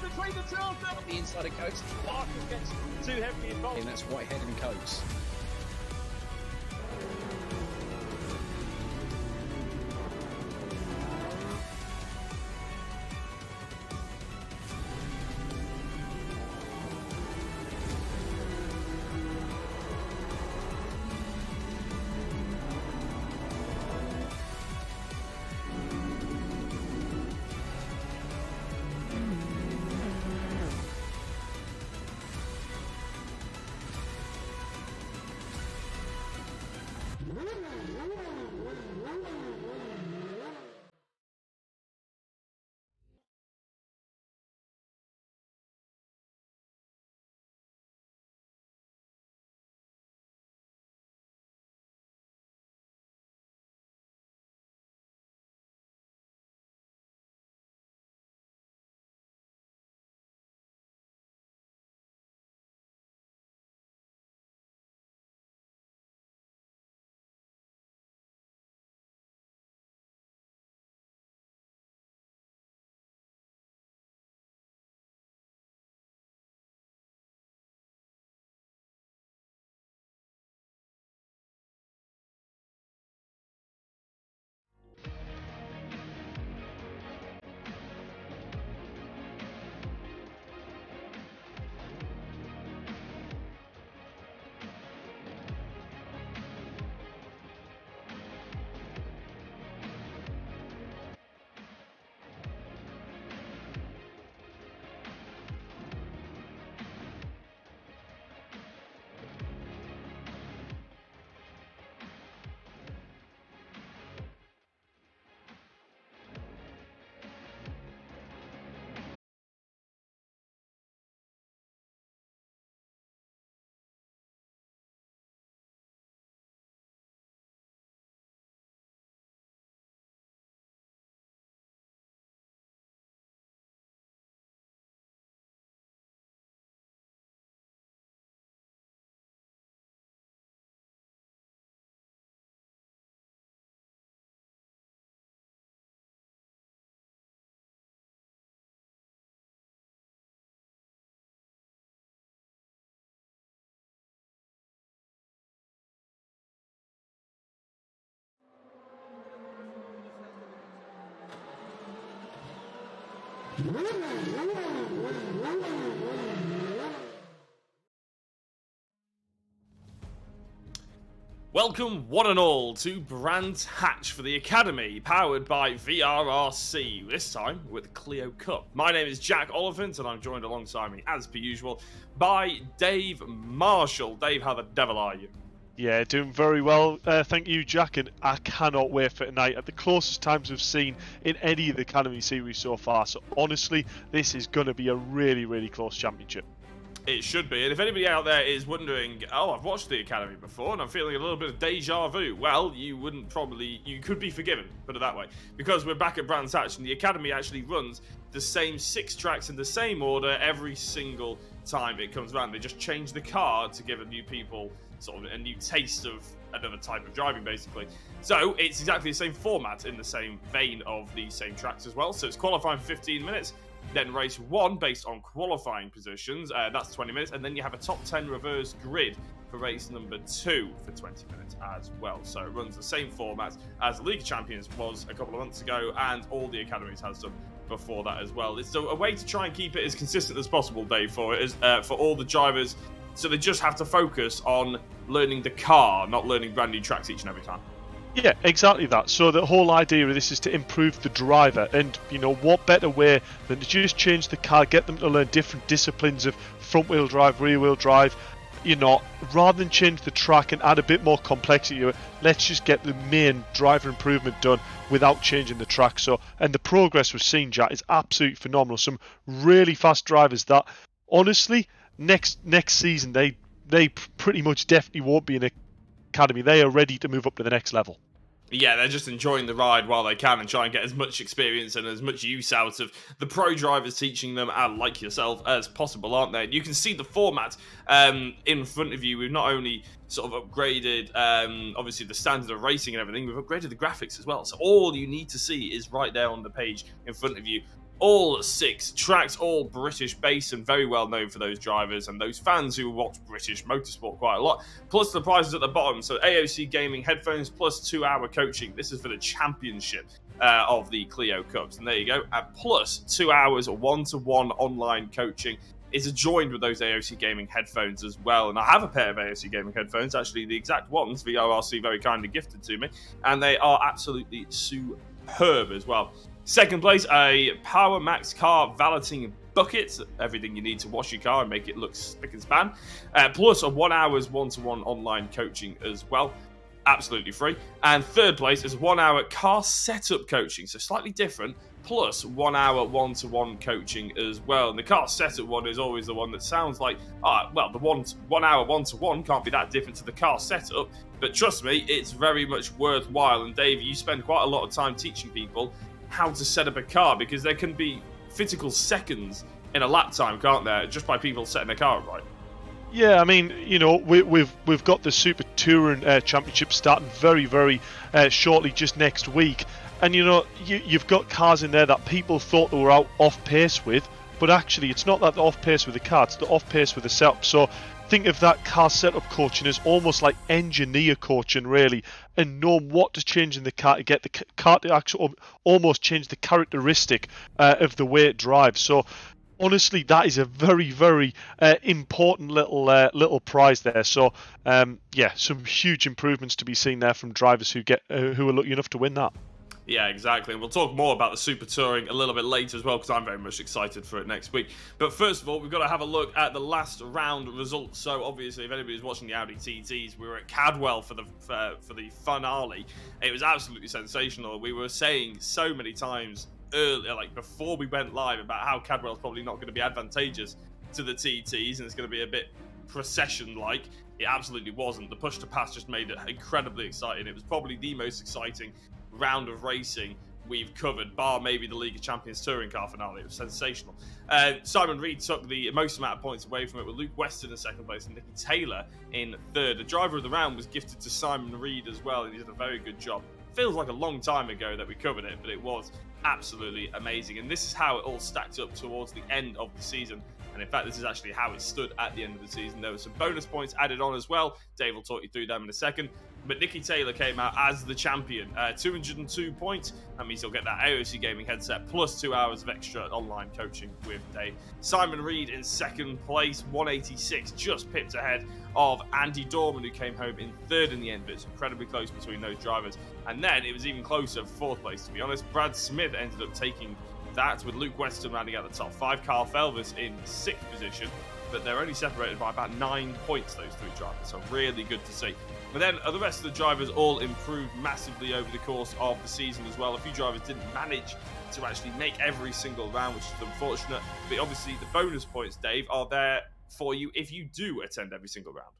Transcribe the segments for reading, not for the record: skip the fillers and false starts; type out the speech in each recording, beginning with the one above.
Between the two of them, the inside of Coates, Parker gets too heavily involved. And that's Whitehead and Coates. Welcome one and all to Brands Hatch for the Academy, powered by VRRC, this time with Clio Cup. My name is Jack Oliphant and I'm joined alongside me, as per usual, by Dave Marshall. Dave, how the devil are you? Yeah, doing very well. Thank you, Jack, and I cannot wait for tonight. At the closest times we've seen in any of the Academy series so far. So honestly, this is going to be a really, really close championship. It should be, and if anybody out there is wondering, oh, I've watched the Academy before and I'm feeling a little bit of deja vu, well, you could be forgiven, put it that way, because we're back at Brands Hatch and the Academy actually runs the same 6 tracks in the same order every single time it comes around. They just change the car to give new people sort of a new taste of another type of driving, basically. So it's exactly the same format in the same vein of the same tracks as well. So it's qualifying for 15 minutes. Then race 1 based on qualifying positions, that's 20 minutes, and then you have a top 10 reverse grid for race number 2 for 20 minutes as well. So it runs the same format as the League of Champions was a couple of months ago, and all the academies has done before that as well. It's a way to try and keep it as consistent as possible, Dave, for all the drivers, so they just have to focus on learning the car, not learning brand new tracks each and every time. Yeah, exactly that. So the whole idea of this is to improve the driver, and you know what better way than to just change the car, get them to learn different disciplines of front wheel drive, rear wheel drive, you know, rather than change the track and add a bit more complexity to it. Let's just get the main driver improvement done without changing the track. So, and the progress we've seen, Jack, is absolutely phenomenal. Some really fast drivers that honestly next season they pretty much definitely won't be in a Academy. They are ready to move up to the next level. Yeah, they're just enjoying the ride while they can and try and get as much experience and as much use out of the pro drivers teaching them, and like yourself, as possible, aren't they? And you can see the format in front of you. We've not only sort of upgraded, obviously, the standard of racing and everything, we've upgraded the graphics as well. So all you need to see is right there on the page in front of you. All 6 tracks, all British based and very well known for those drivers and those fans who watch British motorsport quite a lot. Plus the prizes at the bottom. So AOC gaming headphones plus 2-hour coaching. This is for the championship of the Clio Cups. And there you go. And plus 2 hours one-to-one online coaching is adjoined with those AOC gaming headphones as well. And I have a pair of AOC gaming headphones, actually the exact ones VRRC very kindly gifted to me. And they are absolutely superb as well. Second place, a Power Max car valeting bucket. Everything you need to wash your car and make it look spick and span. Plus a 1 hour's one-to-one online coaching as well. Absolutely free. And third place is 1 hour car setup coaching. So slightly different. Plus 1 hour one-to-one coaching as well. And the car setup one is always the one that sounds like, well, the 1 hour one-to-one can't be that different to the car setup. But trust me, it's very much worthwhile. And Dave, you spend quite a lot of time teaching people how to set up a car, because there can be physical seconds in a lap time, can't there, just by people setting their car up right. Yeah, I mean, you know, we've got the Super Touring Championship starting very, very shortly, just next week, and you know, you've got cars in there that people thought they were off pace with, but actually it's not that they're off pace with the car, it's the off pace with the setup. So think of that car setup coaching as almost like engineer coaching, really, and know what to change in the car to get the car to actually almost change the characteristic of the way it drives. So honestly, that is a very, very important little prize there. So yeah, some huge improvements to be seen there from drivers who are lucky enough to win that. Yeah, exactly. And we'll talk more about the Super Touring a little bit later as well, because I'm very much excited for it next week. But first of all, we've got to have a look at the last round results. So obviously, if anybody's watching the Audi TTs, we were at Cadwell for the finale. It was absolutely sensational. We were saying so many times earlier, like before we went live, about how Cadwell's probably not going to be advantageous to the TTs and it's going to be a bit procession-like. It absolutely wasn't. The push to pass just made it incredibly exciting. It was probably the most exciting round of racing we've covered, bar maybe the League of Champions touring car finale. It was sensational. Simon Reed took the most amount of points away from it, with Luke Weston in second place and Nicky Taylor in third. The driver of the round was gifted to Simon Reed as well, and he did a very good job. Feels like a long time ago that we covered it, but it was absolutely amazing. And this is how it all stacked up towards the end of the season. And in fact, this is actually how it stood at the end of the season. There were some bonus points added on as well. Dave will talk you through them in a second. But Nicky Taylor came out as the champion. 202 points. That means he'll get that AOC gaming headset plus 2 hours of extra online coaching with Dave. Simon Reed in second place, 186, just pipped ahead of Andy Dorman, who came home in third in the end, but it's incredibly close between those drivers. And then it was even closer for fourth place, to be honest. Brad Smith ended up taking that, with Luke Weston rounding out the top 5. Carl Felvis in 6th position, but they're only separated by about 9 points, those 3 drivers, so really good to see. But then the rest of the drivers all improved massively over the course of the season as well. A few drivers didn't manage to actually make every single round, which is unfortunate. But obviously the bonus points, Dave, are there for you if you do attend every single round.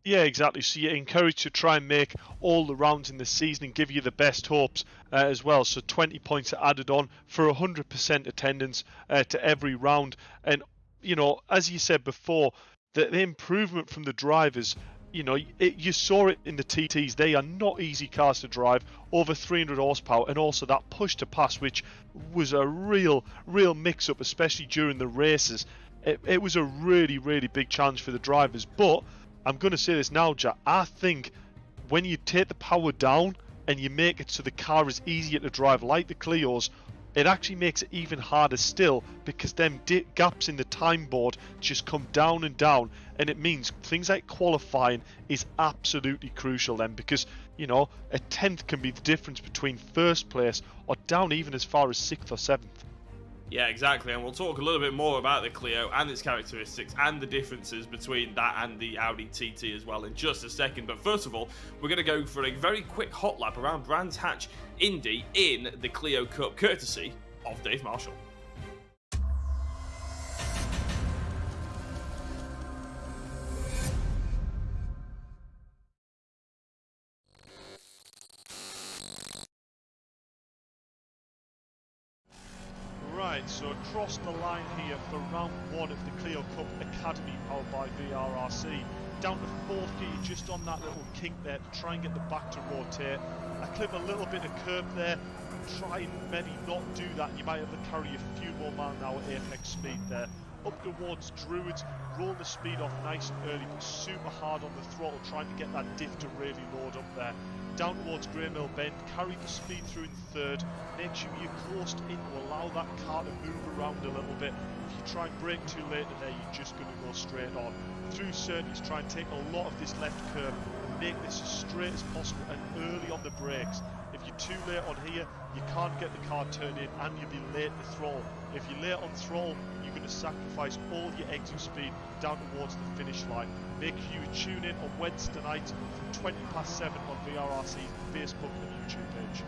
Yeah, exactly. So you're encouraged to try and make all the rounds in the season and give you the best hopes as well. So 20 points are added on for 100% attendance to every round. And, you know, as you said before, the improvement from the drivers, you know, you saw it in the TTs. They are not easy cars to drive, over 300 horsepower, and also that push to pass, which was a real mix-up, especially during the races. It was a really big challenge for the drivers. But I'm going to say this now, Jack. I think when you take the power down and you make it so the car is easier to drive, like the Clios, it actually makes it even harder still, because them gaps in the time board just come down and down, and it means things like qualifying is absolutely crucial then, because, you know, a 10th can be the difference between first place or down even as far as 6th or 7th. Yeah, exactly, and we'll talk a little bit more about the Clio and its characteristics and the differences between that and the Audi TT as well in just a second. But first of all, we're going to go for a very quick hot lap around Brands Hatch Indy in the Clio Cup, courtesy of Dave Marshall. Right, so across the line here for round 1 of the Clio Cup Academy powered by VRRC. Down to 4th gear, just on that little kink there to try and get the back to rotate. I clip a little bit of curb there, try and maybe not do that. You might have to carry a few more mile/an-hour apex speed there. Up towards Druids, roll the speed off nice and early, but super hard on the throttle, trying to get that diff to really load up there. Down towards Greymill Bend, carry the speed through in 3rd, make sure you're close in to allow that car to move around a little bit. If you try and brake too late in there, you're just going to go straight on. Through Surtees, try and take a lot of this left curve and make this as straight as possible and early on the brakes. If you're too late on here, you can't get the car turned in and you'll be late to throttle. If you're late on throttle, you're going to sacrifice all your exit speed down towards the finish line. Make sure you tune in on Wednesday night from 20 past 7 on VRRC's Facebook and YouTube page.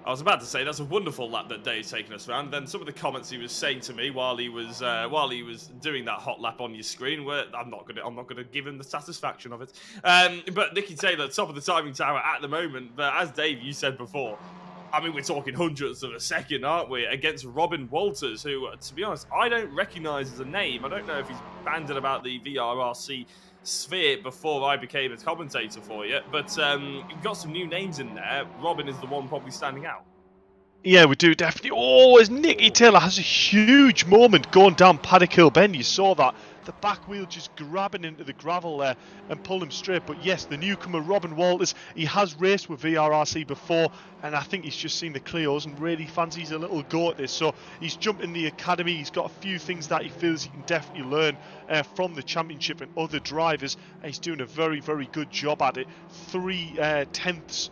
I was about to say that's a wonderful lap that Dave's taken us around. Then some of the comments he was saying to me while he was doing that hot lap on your screen, where I'm not gonna give him the satisfaction of it. But Nicky Taylor, top of the timing tower at the moment. But as Dave, you said before, I mean, we're talking hundredths of a second, aren't we? Against Robin Walters, who, to be honest, I don't recognise as a name. I don't know if he's banded about the VRRC sphere before I became a commentator for you, but you've got some new names in there. Robin is the one probably standing out. Yeah, we do definitely. Oh, as Nicky Taylor has a huge moment going down Paddock Hill Bend. You saw that. The back wheel just grabbing into the gravel there and pulling him straight. But yes, the newcomer Robin Walters, he has raced with VRRC before, and I think he's just seen the Clios and really fancies a little go at this. So he's jumped in the academy. He's got a few things that he feels he can definitely learn from the championship and other drivers. And he's doing a very good job at it. 300ths,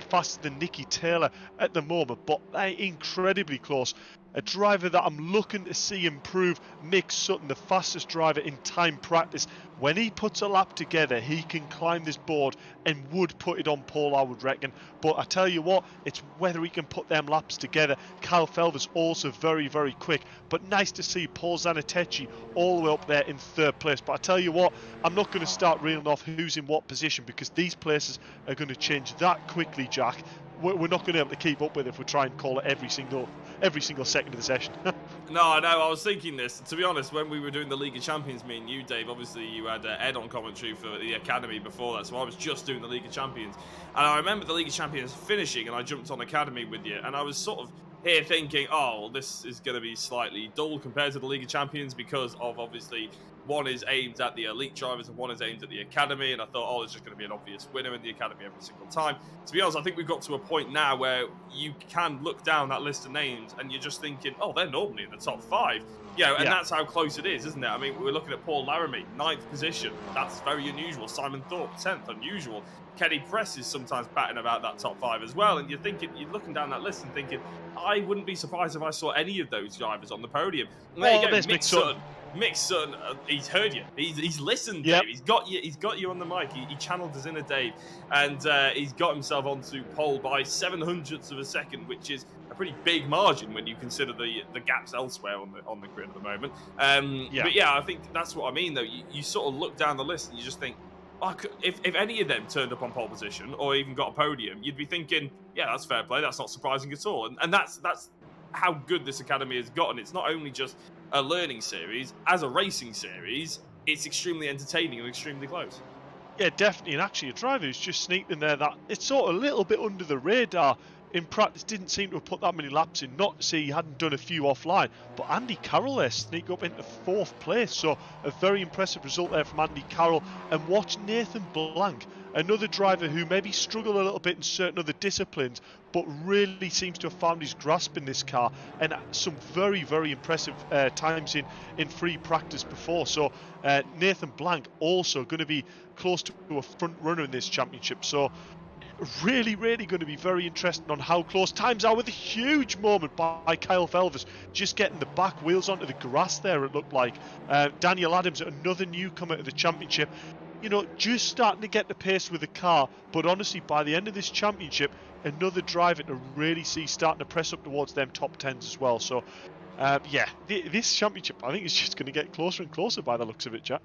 faster than Nicky Taylor at the moment, but incredibly close. A driver that I'm looking to see improve, Mick Sutton, the fastest driver in time practice. When he puts a lap together, he can climb this board and would put it on pole, I would reckon. But I tell you what, it's whether he can put them laps together. Kyle Felvis also very quick, but nice to see Paul Zanetechi all the way up there in 3rd place. But I tell you what, I'm not going to start reeling off who's in what position, because these places are going to change that quickly, Jack. we're not going to be able to keep up with if we try and call it every single second of the session. No, I know. I was thinking this. To be honest, when we were doing the League of Champions, me and you, Dave, obviously you had Ed on commentary for the Academy before that, so I was just doing the League of Champions. And I remember the League of Champions finishing, and I jumped on Academy with you, and I was sort of here thinking, oh, well, this is going to be slightly dull compared to the League of Champions because of, obviously, one is aimed at the elite drivers and one is aimed at the Academy, and I thought, oh, there's just going to be an obvious winner in the Academy every single time. To be honest, I think we've got to a point now where you can look down that list of names and you're just thinking, oh, they're normally in the top 5. And that's how close it is, isn't it? I mean, we're looking at Paul Laramie, 9th position. That's very unusual. Simon Thorpe, 10th, unusual. Kenny Press is sometimes batting about that top 5 as well. And you're looking down that list and thinking, I wouldn't be surprised if I saw any of those drivers on the podium. And there you go, Mick Sutton. Mick Sutton, he's heard you. He's listened, Dave. He's got you on the mic. He channeled us inner Dave, and he's got himself onto pole by 700ths of a second, which is a pretty big margin when you consider the gaps elsewhere on the grid at the moment. But yeah, I think that's what I mean, though. You sort of look down the list and you just think, oh, if any of them turned up on pole position or even got a podium, you'd be thinking, yeah, that's fair play. That's not surprising at all. And that's how good this Academy has gotten. It's not only just a learning series, as a racing series, it's extremely entertaining and extremely close. Yeah, definitely. And actually, a driver who's just sneaked in there that it's sort of a little bit under the radar. In practice, didn't seem to have put that many laps in. Not to say he hadn't done a few offline, but Andy Carroll there sneak up into 4th place. So a very impressive result there from Andy Carroll. And watch Nathan Blank, another driver who maybe struggled a little bit in certain other disciplines, but really seems to have found his grasp in this car, and some very, very impressive times in free practice before. So Nathan Blank also going to be close to a front runner in this championship. So really, really going to be very interesting on how close times are, with a huge moment by Kyle Felvers, just getting the back wheels onto the grass there, it looked like. Daniel Adams, another newcomer to the championship, just starting to get the pace with the car, but honestly, by the end of this championship, another driver to really see starting to press up towards them top 10s as well. So, this championship, I think, is just going to get closer and closer by the looks of it, Jack.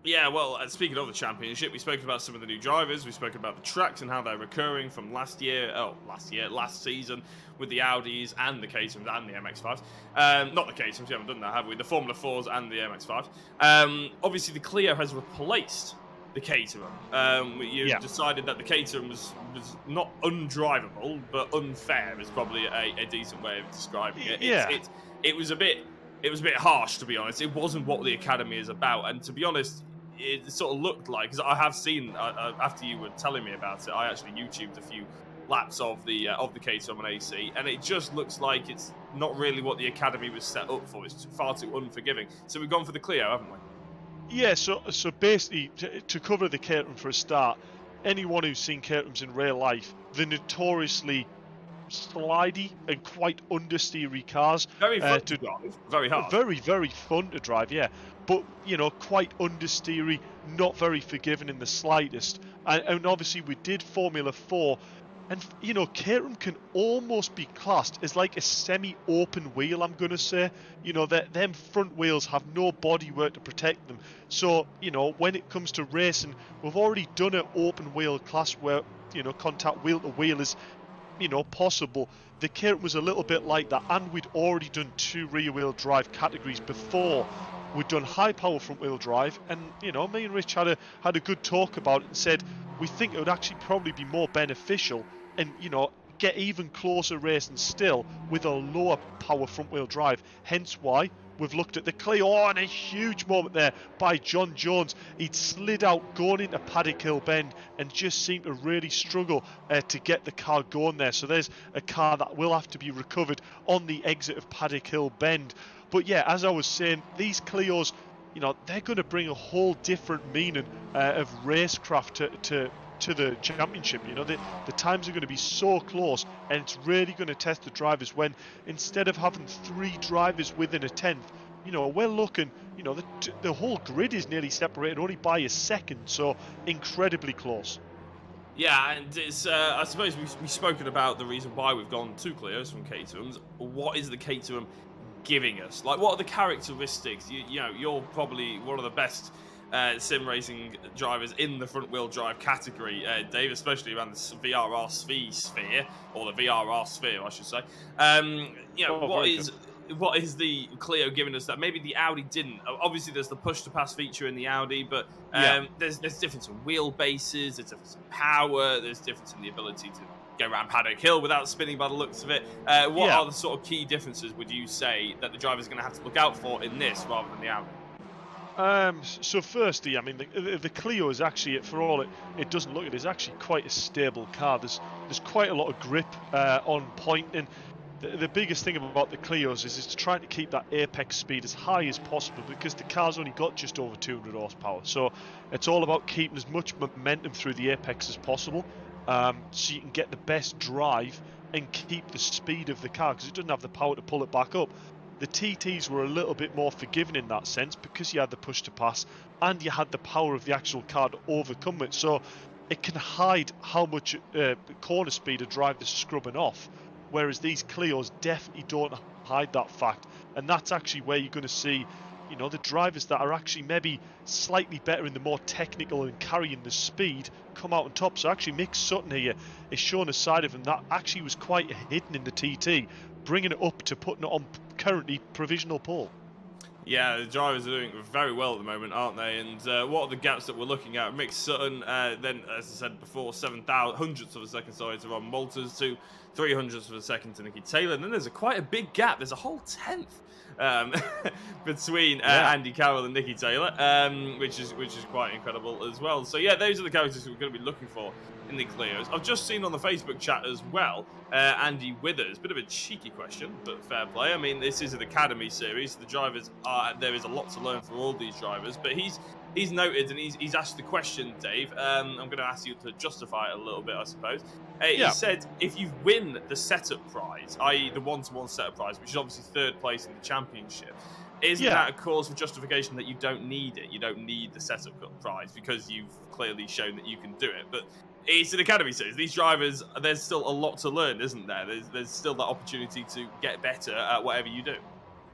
Yeah, well, speaking of the championship, we spoke about some of the new drivers, we spoke about the tracks and how they're recurring from last season with the Audis and the Caterhams and the MX-5s. Not the Caterhams, we haven't done that, have we? The Formula 4s and the MX-5s. Obviously, the Clio has replaced the Caterham. You decided that the Caterham was not undrivable, but unfair is probably a decent way of describing it. It was a bit harsh, to be honest. It wasn't what the Academy is about, and to be honest, it sort of looked like, because I have seen after you were telling me about it, I actually YouTubed a few laps of the Caterham and AC, and it just looks like it's not really what the Academy was set up for. It's far too unforgiving. So we've gone for the Clio, haven't we? Yeah, so basically, to cover the Caterham for a start, anyone who's seen Caterhams in real life, they're notoriously slidey and quite understeery cars. Very fun to drive. Very hard. Very, very fun to drive, yeah. But, quite understeery, not very forgiving in the slightest. And obviously we did Formula 4, and, Caterham can almost be classed as like a semi-open wheel, I'm going to say. Them front wheels have no bodywork to protect them. So, when it comes to racing, we've already done an open wheel class where, contact wheel to wheel is possible. The Caterham was a little bit like that, and we'd already done 2 rear wheel drive categories before. We'd done high power front wheel drive, and me and Rich had a good talk about it and said we think it would actually probably be more beneficial and get even closer racing still with a lower power front wheel drive. Hence why we've looked at the Clio. And a huge moment there by John Jones. He'd slid out going into Paddock Hill Bend and just seemed to really struggle to get the car going there. So there's a car that will have to be recovered on the exit of Paddock Hill Bend. But yeah, as I was saying, these Clios, they're going to bring a whole different meaning of racecraft to the championship. The times are going to be so close, and it's really going to test the drivers when, instead of having 3 drivers within a 10th, we're looking, the whole grid is nearly separated only by a second, so incredibly close. Yeah, and it's I suppose we've spoken about the reason why we've gone 2 Clios from Caterhams. What is the Caterham giving us? Like, what are the characteristics? You're probably one of the best sim racing drivers in the front wheel drive category, Dave, especially around the VRRC sphere, or the VRR sphere, I should say. You know, what is the Clio giving us that maybe the Audi didn't? Obviously, there's the push-to-pass feature in the Audi, but there's difference in wheelbases, there's difference in power, there's difference in the ability to go around Paddock Hill without spinning by the looks of it. What are the sort of key differences, would you say, that the driver's going to have to look out for in this rather than the Audi? So firstly, I mean, the Clio is actually, for all it doesn't look, it is actually quite a stable car. There's quite a lot of grip on point, and the biggest thing about the Clios is it's trying to keep that apex speed as high as possible, because the car's only got just over 200 horsepower. So it's all about keeping as much momentum through the apex as possible, so you can get the best drive and keep the speed of the car, because it doesn't have the power to pull it back up. The TTs were a little bit more forgiving in that sense, because you had the push to pass and you had the power of the actual car to overcome it. So it can hide how much corner speed a driver is scrubbing off, whereas these Clios definitely don't hide that fact. And that's actually where you're going to see, you know, the drivers that are actually maybe slightly better in the more technical and carrying the speed come out on top. So actually Mick Sutton here is showing a side of him that actually was quite hidden in the TT, bringing it up to putting it on currently provisional pole. Yeah, the drivers are doing very well at the moment, aren't they? And what are the gaps that we're looking at? Mick Sutton, then, as I said before, 7/100ths of a second, sorry, to Robin Walters, to 300ths of a second to Nicky Taylor. And then there's quite a big gap. There's a whole 10th between Andy Carroll and Nicky Taylor, which is quite incredible as well. So yeah, those are the characters we're going to be looking for in the Clios. I've just seen on the Facebook chat as well, Andy Withers, bit of a cheeky question, but fair play. I mean, this is an academy series. The drivers there is a lot to learn for all these drivers, but he's noted and he's asked the question, Dave. I'm going to ask you to justify it a little bit, I suppose. He said, if you win the setup prize, i.e. the one-to-one setup prize, which is obviously third place in the championship, isn't that a cause for justification that you don't need it? You don't need the setup prize because you've clearly shown that you can do it. But it's an academy series. These drivers, there's still a lot to learn, isn't there? There's still that opportunity to get better at whatever you do.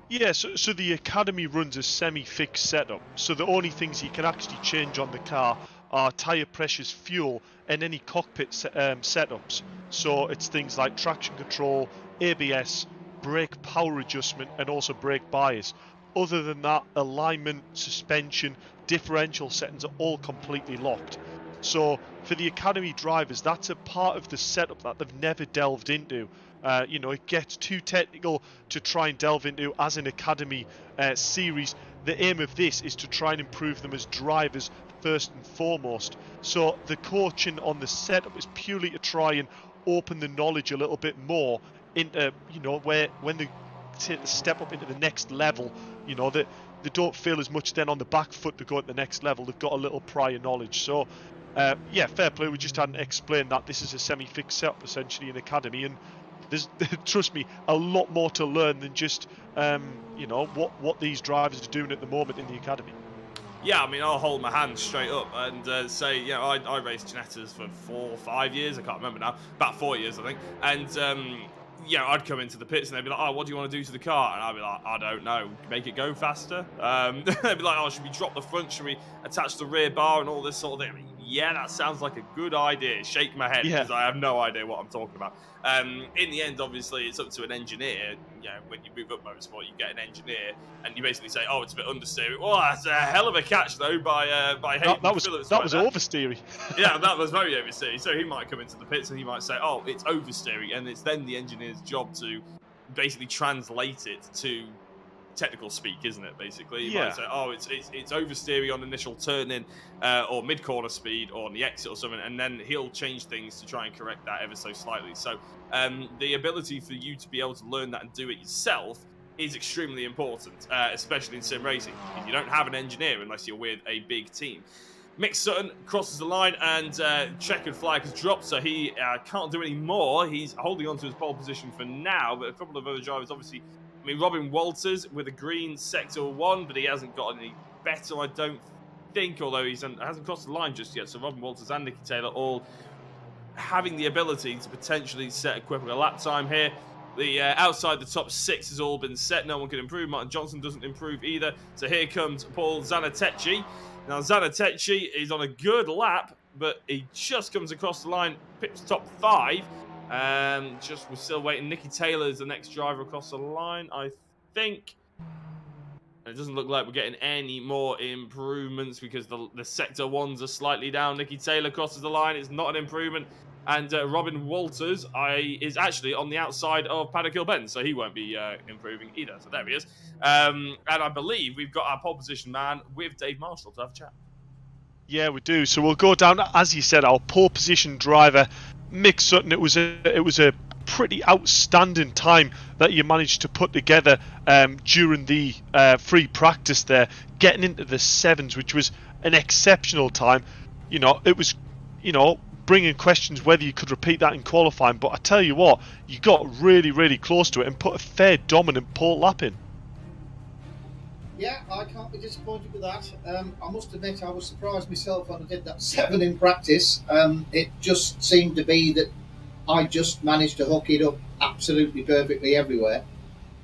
Yeah, so the academy runs a semi-fixed setup. So the only things you can actually change on the car are tyre pressures, fuel, and any cockpit setups. So it's things like traction control, ABS, brake power adjustment, and also brake bias. Other than that, alignment, suspension, differential settings are all completely locked. So for the academy drivers, that's a part of the setup that they've never delved into. You know, it gets too technical to try and delve into as an academy series. The aim of this is to try and improve them as drivers first and foremost. So the coaching on the setup is purely to try and open the knowledge a little bit more into, you know, where when they step up into the next level, you know, that they don't feel as much then on the back foot to go at the next level. They've got a little prior knowledge. So yeah, fair play. We just hadn't explained that this is a semi-fixed setup essentially in academy, and there's, trust me, a lot more to learn than just you know, what these drivers are doing at the moment in the academy. Yeah, I mean, I'll hold my hand straight up and say, you know, I raced Ginettas for 4 or 5 years. I can't remember now. About 4 years, I think. And you know, I'd come into the pits and they'd be like, oh, what do you want to do to the car? And I'd be like, I don't know, make it go faster. They'd be like, oh, should we drop the front? Should we attach the rear bar and all this sort of thing? I mean, yeah, that sounds like a good idea. Shake my head because I have no idea what I'm talking about. In the end, obviously, it's up to an engineer. You know, when you move up motorsport, you get an engineer, and you basically say, "Oh, it's a bit understeering." Well, that's a hell of a catch, though, by Hayden Phillips. That was oversteering. Yeah, that was very oversteering. So he might come into the pits and he might say, "Oh, it's oversteering," and it's then the engineer's job to basically translate it to technical speak, isn't it? Basically, you might say, "Oh, it's oversteering on initial turn in, or mid corner speed, or on the exit or something," and then he'll change things to try and correct that ever so slightly. So, the ability for you to be able to learn that and do it yourself is extremely important, especially in sim racing. If you don't have an engineer, unless you're with a big team. Mick Sutton crosses the line and checkered flag has dropped, so he can't do any more. He's holding on to his pole position for now, but a couple of other drivers, obviously. I mean, Robin Walters with a green Sector 1, but he hasn't got any better, I don't think, although he hasn't crossed the line just yet. So Robin Walters and Nicky Taylor all having the ability to potentially set equivalent lap time here. The outside the top 6 has all been set. No one can improve. Martin Johnson doesn't improve either. So here comes Paul Zanatechi. Now, Zanatechi is on a good lap, but he just comes across the line, pips top 5. We're still waiting. Nicky Taylor is the next driver across the line, I think. And it doesn't look like we're getting any more improvements because the sector ones are slightly down. Nicky Taylor crosses the line. It's not an improvement. And Robin Walters is actually on the outside of Paddock Hill Bend, so he won't be improving either. So there he is. And I believe we've got our pole position man with Dave Marshall to have a chat. Yeah, we do. So we'll go down, as you said, our pole position driver, Mick Sutton. It was a pretty outstanding time that you managed to put together during the free practice there, getting into the 7s, which was an exceptional time. It was, bringing questions whether you could repeat that in qualifying, but I tell you what, you got really, really close to it and put a fair dominant pole lap in. Yeah, I can't be disappointed with that. I must admit I was surprised myself when I did that 7 in practice. It just seemed to be that I just managed to hook it up absolutely perfectly everywhere.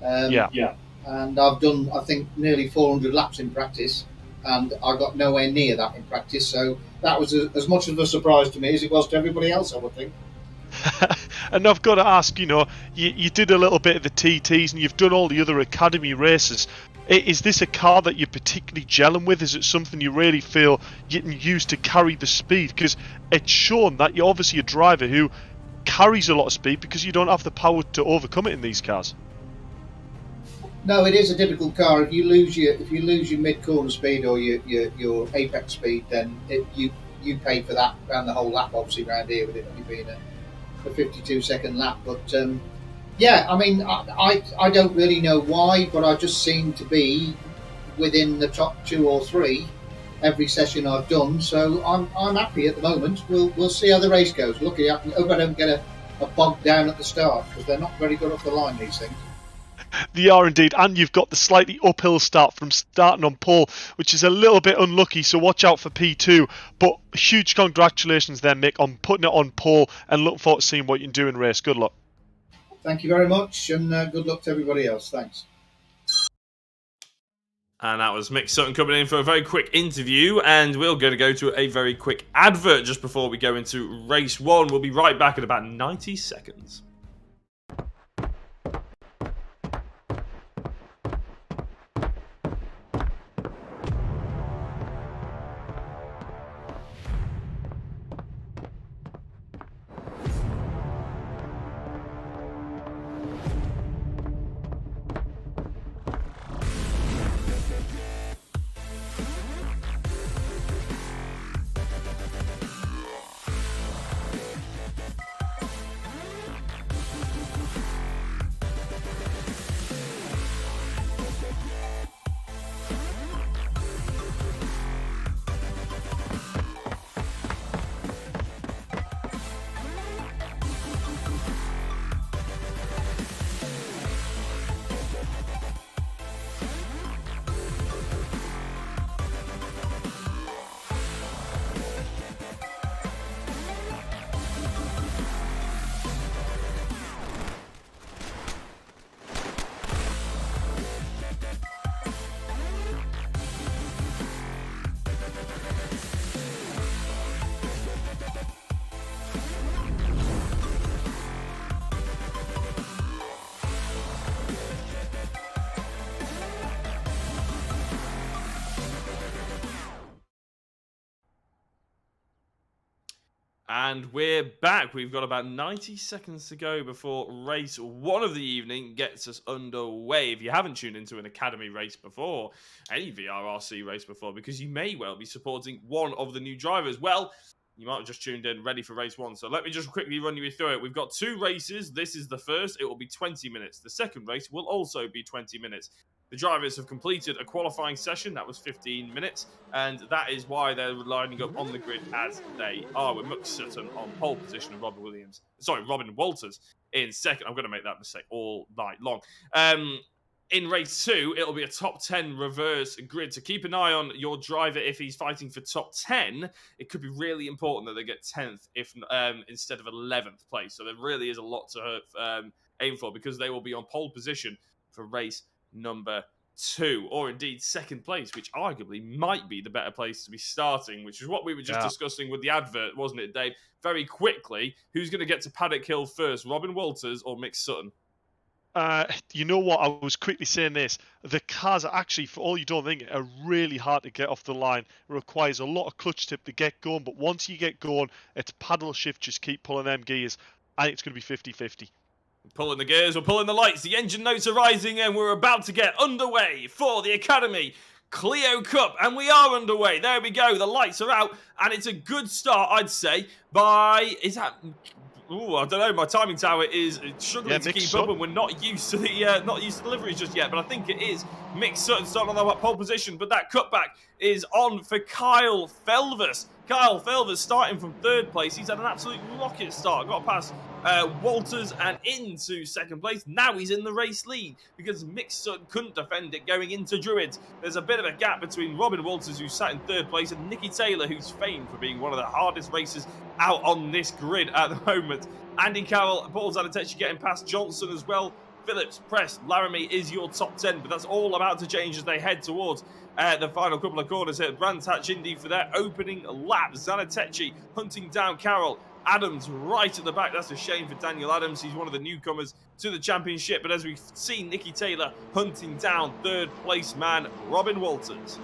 Yeah. And I've done, I think, nearly 400 laps in practice, and I got nowhere near that in practice. So that was as much of a surprise to me as it was to everybody else, I would think. And I've got to ask, you did a little bit of the TTs and you've done all the other academy races. Is this a car that you're particularly gelling with? Is it something you really feel you can use to carry the speed? Because it's shown that you're obviously a driver who carries a lot of speed because you don't have the power to overcome it in these cars. No, it is a difficult car. If you lose your mid corner speed or your apex speed, then you pay for that around the whole lap. Obviously, around here with it only being a 52-second lap. But yeah, I mean, I don't really know why, but I just seem to be within the top 2 or 3 every session I've done. So I'm happy at the moment. We'll see how the race goes. Luckily, I hope I don't get a bog down at the start because they're not very good off the line, these things. They are indeed, and you've got the slightly uphill start from starting on pole, which is a little bit unlucky, so watch out for P2. But huge congratulations there, Mick, on putting it on pole, and look forward to seeing what you can do in race. Good luck. Thank you very much, and good luck to everybody else. Thanks. And that was Mick Sutton coming in for a very quick interview, and we're going to go to a very quick advert just before we go into race 1. We'll be right back in about 90 seconds. And we're back. We've got about 90 seconds to go before race 1 of the evening gets us underway. If you haven't tuned into an academy race before, any VRRC race before, because you may well be supporting one of the new drivers, well, you might have just tuned in ready for race 1. So let me just quickly run you through it. We've got 2 races. This is the first. It will be 20 minutes. The second race will also be 20 minutes. The drivers have completed a qualifying session. That was 15 minutes. And that is why they're lining up on the grid as they are. With Mick Sutton on pole position and Robin Walters in second. I'm going to make that mistake all night long. In race 2, it'll be a top 10 reverse grid. So keep an eye on your driver if he's fighting for top 10. It could be really important that they get 10th if instead of 11th place. So there really is a lot to aim for because they will be on pole position for race number 2, or indeed second place, which arguably might be the better place to be starting, which is what we were just discussing with the advert, wasn't it, Dave? Very quickly, who's going to get to Paddock Hill first, Robin Walters or Mick Sutton? You know what? I was quickly saying this. The cars are actually, for all you don't think, are really hard to get off the line. It requires a lot of clutch tip to get going, but once you get going, it's paddle shift, just keep pulling them gears. I think it's going to be 50-50. Pulling the gears, we're pulling the lights, the engine notes are rising, and we're about to get underway for the Academy Clio Cup, and we are underway. There we go, the lights are out, and it's a good start, I'd say, by... Is that... Ooh, I don't know. My timing tower is struggling to keep up, and we're not used to the deliveries just yet. But I think it is Mick Sutton starting on that pole position. But that cutback is on for Kyle Felvers. Kyle Felvers starting from 3rd place. He's had an absolute rocket start. Got past Walters and into 2nd place. Now he's in the race lead because Mick Sutton couldn't defend it going into Druids. There's a bit of a gap between Robin Walters, who's sat in 3rd place, and Nicky Taylor, who's famed for being one of the hardest racers out on this grid at the moment. Andy Carroll, Paul Zanetechi getting past Johnson as well. Phillips, Press, Laramie is your top 10, but that's all about to change as they head towards the final couple of corners here. Brands Hatch Indy for their opening lap. Zanetechi hunting down Carroll. Adams right at the back. That's a shame for Daniel Adams. He's one of the newcomers to the championship. But as we've seen, Nicky Taylor hunting down 3rd place man Robin Walters.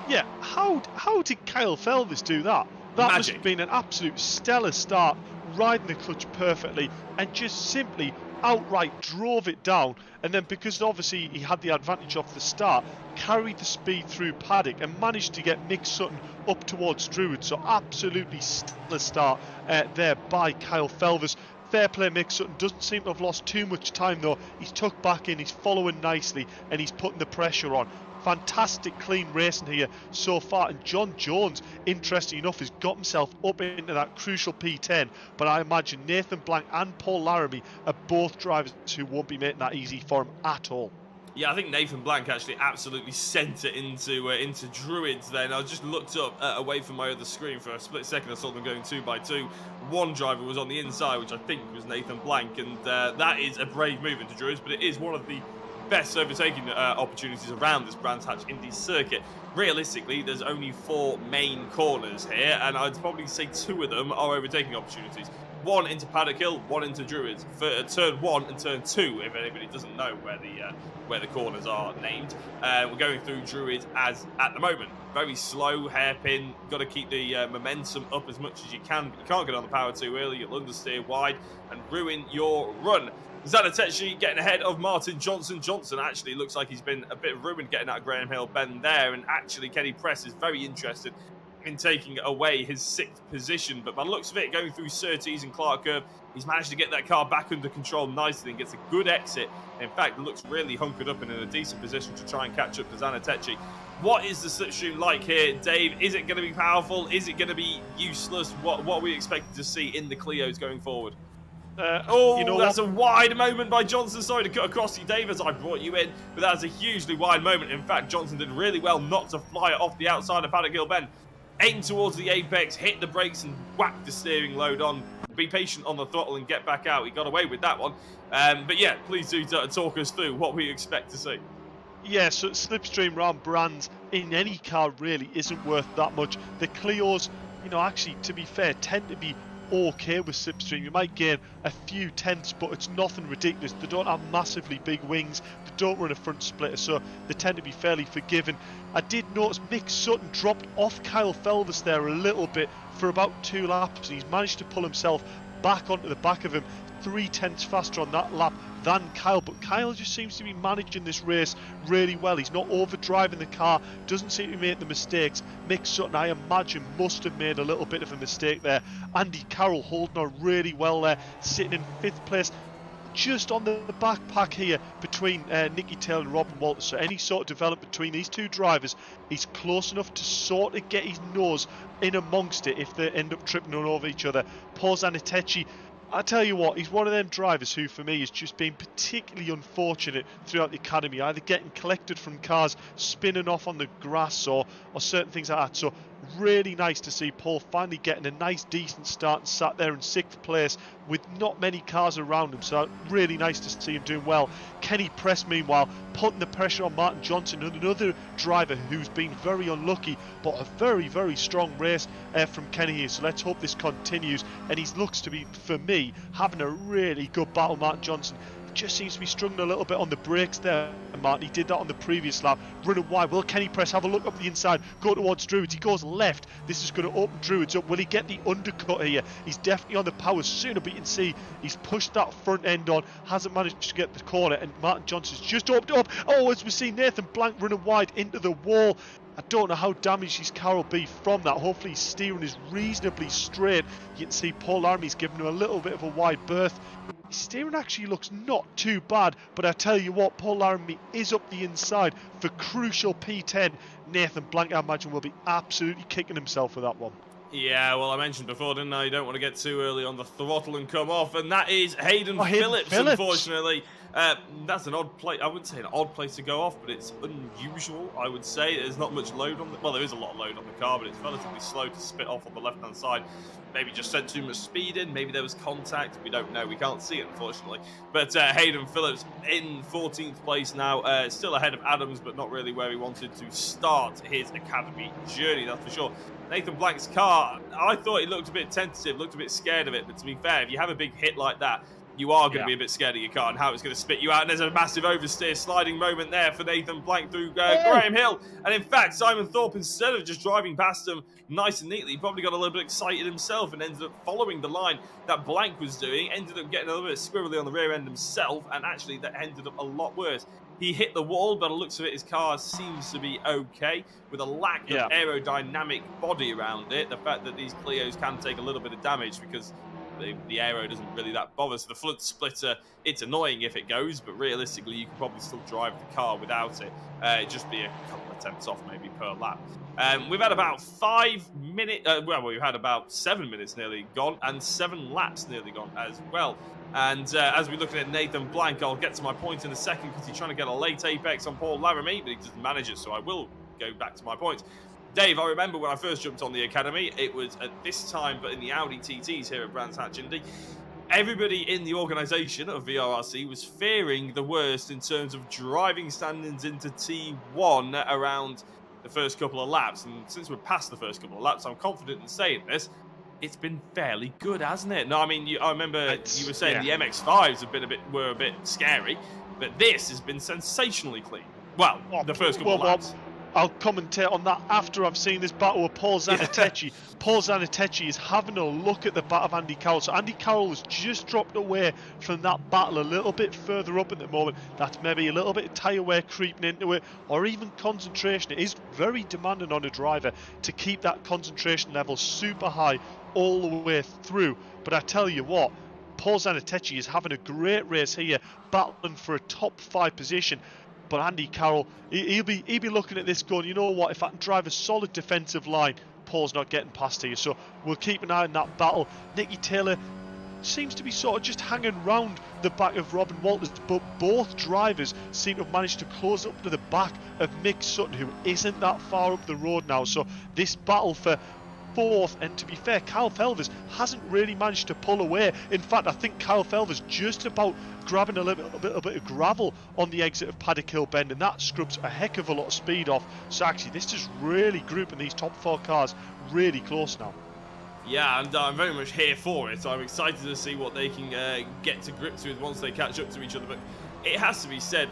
Yeah, how did Kyle Felvers do that? That must have been an absolute stellar start, riding the clutch perfectly, and just simply outright drove it down. And then, because obviously he had the advantage off the start, carried the speed through Paddock and managed to get Mick Sutton up towards Druid. So absolutely stellar start there by Kyle Felvers. Fair play, Mick Sutton doesn't seem to have lost too much time though. He's tucked back in, he's following nicely, and he's putting the pressure on. Fantastic clean racing here so far, and John Jones, interesting enough, has got himself up into that crucial P10, but I imagine Nathan Blank and Paul Laramie are both drivers who won't be making that easy for him at all. Yeah, I think Nathan Blank actually absolutely sent it into Druids then. I just looked up away from my other screen for a split second. I saw them going 2 by 2. One driver was on the inside, which I think was Nathan Blank, and that is a brave move into Druids, but it is one of the best overtaking opportunities around this Brands Hatch Indy circuit. Realistically, there's only 4 main corners here, and I'd probably say 2 of them are overtaking opportunities. 1 into Paddock Hill, 1 into Druids. For turn 1 and turn 2, if anybody doesn't know where the corners are named. We're going through Druids as at the moment. Very slow, hairpin. Got to keep the momentum up as much as you can. But you can't get on the power too early. You'll understeer wide and ruin your run. Zanetechi getting ahead of Martin Johnson. Johnson actually looks like he's been a bit ruined getting out of Graham Hill bend there. And actually, Kenny Press is very interested in taking away his 6th position. But by the looks of it, going through Surtees and Clark Curve, he's managed to get that car back under control nicely and gets a good exit. In fact, looks really hunkered up and in a decent position to try and catch up to Zanetechi. What is the slipstream like here, Dave? Is it going to be powerful? Is it going to be useless? What are we expecting to see in the Clios going forward? You know that's a wide moment by Johnson. Sorry to cut across you, Dave, as I brought you in, but that's a hugely wide moment. In fact, Johnson did really well not to fly it off the outside of Paddock Hill Bend. Aim towards the apex, hit the brakes and whack the steering load on. Be patient on the throttle and get back out. He got away with that one. But yeah, please do talk us through what we expect to see. Yeah, so slipstream round Brands in any car really isn't worth that much. The Clios, you know, actually, to be fair, tend to be okay with slipstream. You might gain a few tenths, but it's nothing ridiculous. They don't have massively big wings, they don't run a front splitter, so they tend to be fairly forgiving. I did notice Mick Sutton dropped off Kyle Felvers there a little bit for about 2 laps, and he's managed to pull himself back onto the back of him, 3 tenths faster on that lap than Kyle. But Kyle just seems to be managing this race really well. He's not overdriving the car, doesn't seem to make the mistakes. Mick Sutton, I imagine, must have made a little bit of a mistake there. Andy Carroll holding on really well there, sitting in 5th place, just on the backpack here between Nicky Taylor and Robin Walters. So any sort of development between these 2 drivers, he's close enough to sort of get his nose in amongst it if they end up tripping on over each other. Paul Zanetechi, I tell you what, he's one of them drivers who, for me, has just been particularly unfortunate throughout the academy, either getting collected from cars, spinning off on the grass, or certain things like that. So really nice to see Paul finally getting a nice decent start and sat there in 6th place with not many cars around him, so really nice to see him doing well. Kenny Press meanwhile putting the pressure on Martin Johnson, another driver who's been very unlucky, but a very strong race from Kenny here, so let's hope this continues. And he looks to be, for me, having a really good battle. Martin Johnson just seems to be struggling a little bit on the brakes there, Martin. He did that on the previous lap, running wide. Will Kenny Press have a look up the inside, go towards Druids? He goes left. This is going to open Druids up. Will he get the undercut here? He's definitely on the power sooner, but you can see he's pushed that front end on, hasn't managed to get the corner, and Martin Johnson's just opened up. Oh, as we see Nathan Blank running wide into the wall. I don't know how damaged his car will be from that. Hopefully his steering is reasonably straight. You can see Paul Laramie's giving him a little bit of a wide berth. His steering actually looks not too bad, but I tell you what, Paul Laramie is up the inside for crucial P10. Nathan Blank, I imagine, will be absolutely kicking himself for that one. Yeah, well, I mentioned before, didn't I? You don't want to get too early on the throttle and come off, and that is Hayden Phillips, unfortunately. That's an odd place. I wouldn't say an odd place to go off, but it's unusual, I would say. There's not much load on the... Well, there is a lot of load on the car, but it's relatively slow to spit off on the left-hand side. Maybe just sent too much speed in. Maybe there was contact. We don't know. We can't see it, unfortunately. But Hayden Phillips in 14th place now. Still ahead of Adams, but not really where he wanted to start his academy journey, that's for sure. Nathan Blank's car, I thought he looked a bit tentative, looked a bit scared of it. But to be fair, if you have a big hit like that, you are going to be a bit scared of your car and how it's going to spit you out. And there's a massive oversteer sliding moment there for Nathan Blank through Graham Hill. And in fact, Simon Thorpe, instead of just driving past him nice and neatly, probably got a little bit excited himself and ended up following the line that Blank was doing, ended up getting a little bit squirrely on the rear end himself, and actually that ended up a lot worse. He hit the wall, but by the looks of it, his car seems to be okay, with a lack of aerodynamic body around it. The fact that these Clios can take a little bit of damage because the aero doesn't really that bother. So the front splitter, it's annoying if it goes, but realistically, you can probably still drive the car without it. It'd just be a couple of tenths off maybe per lap. We've had about 5 minutes, we've had about 7 minutes nearly gone, and 7 laps nearly gone as well. And as we're looking at Nathan Blank, I'll get to my point in a second because he's trying to get a late apex on Paul Laramie, but he doesn't manage it, so I will go back to my point. Dave, I remember when I first jumped on the Academy, it was at this time, but in the Audi TTs here at Brands Hatch Indy, everybody in the organisation of VRRC was fearing the worst in terms of driving standards into T1 around the first couple of laps. And since we're past the first couple of laps, I'm confident in saying this, it's been fairly good, hasn't it? No, I mean, I remember you were saying the MX-5s have been were a bit scary, but this has been sensationally clean. Well, the first couple of laps. I'll commentate on that after I've seen this battle with Paul Zanetechi. Paul Zanetechi is having a look at the battle of Andy Carroll. So Andy Carroll was just dropped away from that battle a little bit further up at the moment. That's maybe a little bit of tyre wear creeping into it, or even concentration. It is very demanding on a driver to keep that concentration level super high all the way through. But I tell you what, Paul Zanetechi is having a great race here, battling for a top 5 position. But Andy Carroll, he'll be looking at this going, you know what, if I can drive a solid defensive line, Paul's not getting past here. So we'll keep an eye on that battle. Nicky Taylor seems to be sort of just hanging around the back of Robin Walters, but both drivers seem to have managed to close up to the back of Mick Sutton, who isn't that far up the road now. So this battle for 4th, and to be fair, Kyle Felvers hasn't really managed to pull away. In fact, I think Kyle Felvers just about grabbing a little bit of gravel on the exit of Paddock Hill Bend, and that scrubs a heck of a lot of speed off. So actually, this is really grouping these top 4 cars really close now. Yeah, and I'm very much here for it. I'm excited to see what they can get to grips with once they catch up to each other. But it has to be said,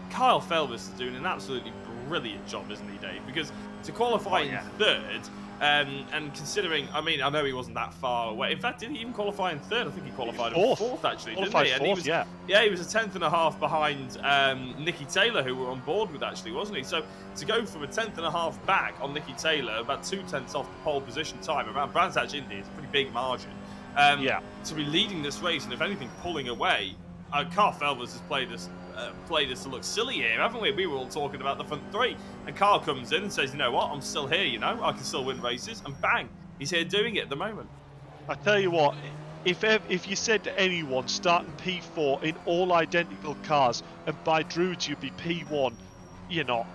Kyle Felvers is doing an absolutely brilliant job, isn't he, Dave? Because to qualify in 3rd, and considering, I mean, I know he wasn't that far away. In fact, did he even qualify in 3rd? I think he qualified in 4th, actually, didn't he? And he was, he was a 10th and a half behind Nicky Taylor, who we're on board with, actually, wasn't he? So to go from a 10th and a half back on Nicky Taylor, about 2 tenths off the pole position time around Brands Hatch Indy, is a pretty big margin. To be leading this race, and if anything, pulling away, Carl Felvers has played us to look silly here, haven't we? We were all talking about the front 3, and Carl comes in and says, you know what, I'm still here, you know, I can still win races, and bang, he's here doing it at the moment. I tell you what, if you said to anyone starting P4 in all identical cars, and by Druids you'd be P1, you're not.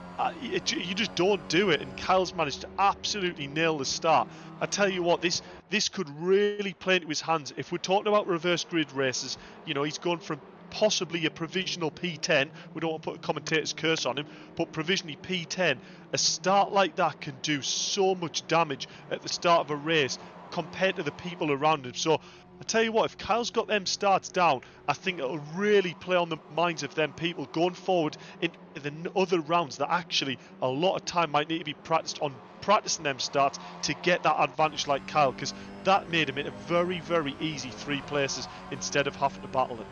You just don't do it, and Kyle's managed to absolutely nail the start. I tell you what, this could really play into his hands. If we're talking about reverse grid races, you know, he's gone from possibly a provisional P10, we don't want to put a commentator's curse on him, but provisionally P10, a start like that can do so much damage at the start of a race compared to the people around him. So I tell you what, if Kyle's got them starts down, I think it'll really play on the minds of them people going forward into the other rounds that actually a lot of time might need to be practicing them starts to get that advantage like Kyle, because that made him in a very, very easy 3 places instead of having to battle them.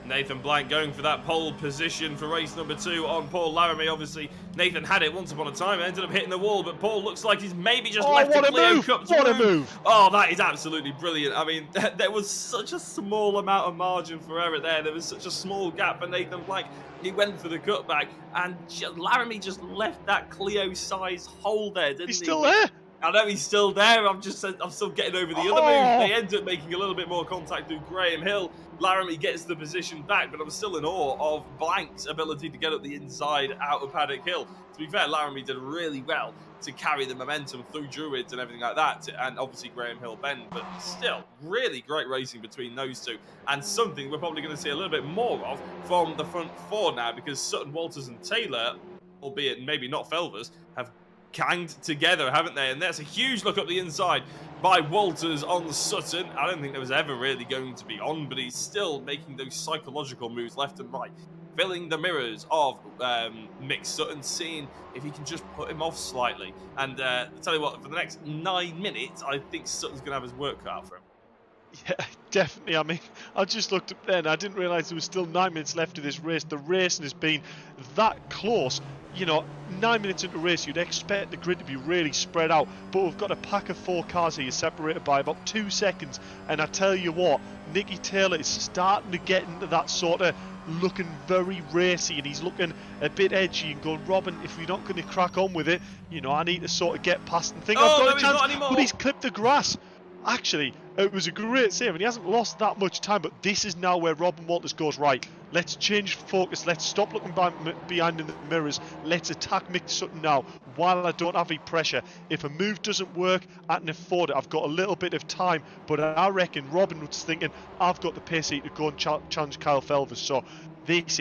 Nathan Blank going for that pole position for race number 2 on Paul Laramie. Obviously, Nathan had it once upon a time, ended up hitting the wall, but Paul looks like he's maybe just left the Clio Cup to What a move! Oh, that is absolutely brilliant. I mean, there was such a small amount of margin for error there. There was such a small gap for Nathan Blank. He went for the cutback, and Laramie just left that Clio-sized hole there, didn't he? He's still there! I know he's still there. I'm still getting over the other move. They end up making a little bit more contact through Graham Hill. Laramie gets the position back, but I'm still in awe of Blank's ability to get up the inside out of Paddock Hill. To be fair, Laramie did really well to carry the momentum through Druids and everything like that, and obviously Graham Hill bend, but still really great racing between those two, and something we're probably going to see a little bit more of from the front 4 now, because Sutton, Walters and Taylor, albeit maybe not Felvers, have ganged together, haven't they? And that's a huge look up the inside by Walters on Sutton. I don't think there was ever really going to be on, but he's still making those psychological moves left and right, filling the mirrors of Mick Sutton, seeing if he can just put him off slightly. And I'll tell you what, for the next 9 minutes, I think Sutton's going to have his work cut out for him. Yeah, definitely. I mean, I just looked up then. I didn't realise there was still 9 minutes left of this race. The racing has been that close. You know, 9 minutes into the race, you'd expect the grid to be really spread out. But we've got a pack of 4 cars here separated by about 2 seconds. And I tell you what, Nicky Taylor is starting to get into that sort of looking very racy, and he's looking a bit edgy and going, Robin, if we're not going to crack on with it, you know, I need to sort of get past and think I've got a chance. But he's clipped the grass. Actually, it was a great save, and he hasn't lost that much time, but this is now where Robin Walters goes, right, let's change focus, let's stop looking behind in the mirrors, let's attack Mick Sutton now, while I don't have any pressure. If a move doesn't work, I can afford it, I've got a little bit of time, but I reckon Robin was thinking, I've got the pace here to go and challenge Kyle Felvers, so this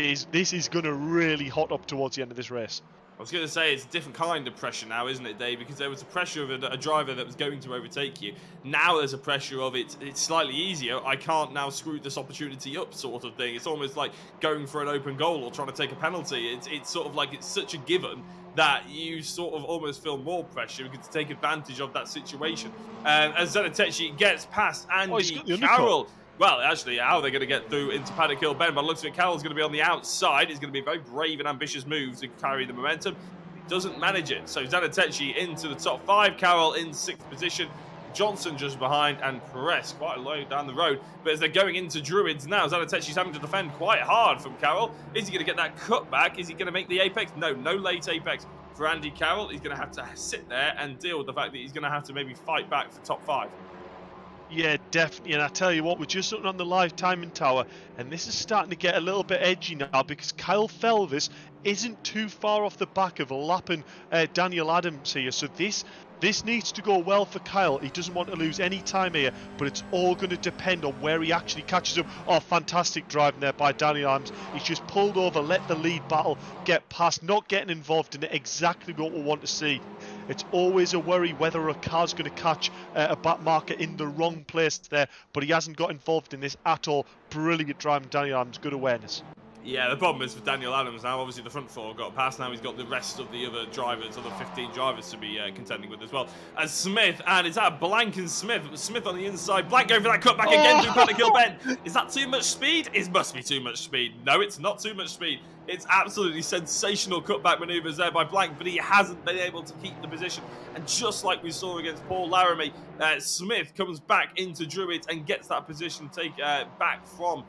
is going to really hot up towards the end of this race. I was going to say, it's a different kind of pressure now, isn't it, Dave? Because there was a pressure of a driver that was going to overtake you. Now there's a pressure of it's slightly easier. I can't now screw this opportunity up, sort of thing. It's almost like going for an open goal or trying to take a penalty. It's sort of like it's such a given that you sort of almost feel more pressure because to take advantage of that situation. As Zenitecci gets past Andy Carroll. Well, actually, how they're going to get through into Paddock Hill Bend, but looks like Carroll's going to be on the outside. He's going to be a very brave and ambitious move to carry the momentum. He doesn't manage it. So Zenitecci into the top 5. Carroll in 6th position. Johnson just behind, and Perez quite low down the road. But as they're going into Druids now, Zenitecci's having to defend quite hard from Carroll. Is he going to get that cutback? Is he going to make the apex? No late apex for Andy Carroll. He's going to have to sit there and deal with the fact that he's going to have to maybe fight back for top 5. Yeah, definitely, and I tell you what, we're just looking on the live timing tower, and this is starting to get a little bit edgy now because Kyle Felvers isn't too far off the back of lapping Daniel Adams here, so this needs to go well for Kyle. He doesn't want to lose any time here, but it's all going to depend on where he actually catches up. Oh, fantastic driving there by Daniel Adams. He's just pulled over, let the lead battle get past, not getting involved in it, exactly what we want to see. It's always a worry whether a car's going to catch a back marker in the wrong place there, but he hasn't got involved in this at all. Brilliant driving, Daniel Adams, good awareness. Yeah, the problem is with Daniel Adams now, obviously the front 4 got past, now he's got the rest of the other drivers, other 15 drivers to be contending with as well. As Smith, and it's at Blank and Smith. Smith on the inside, Blank going for that cutback again through Paddock Hill Bend. Is that too much speed? It must be too much speed. No, it's not too much speed. It's absolutely sensational cutback manoeuvres there by Blank, but he hasn't been able to keep the position. And just like we saw against Paul Laramie, Smith comes back into Druids and gets that position back from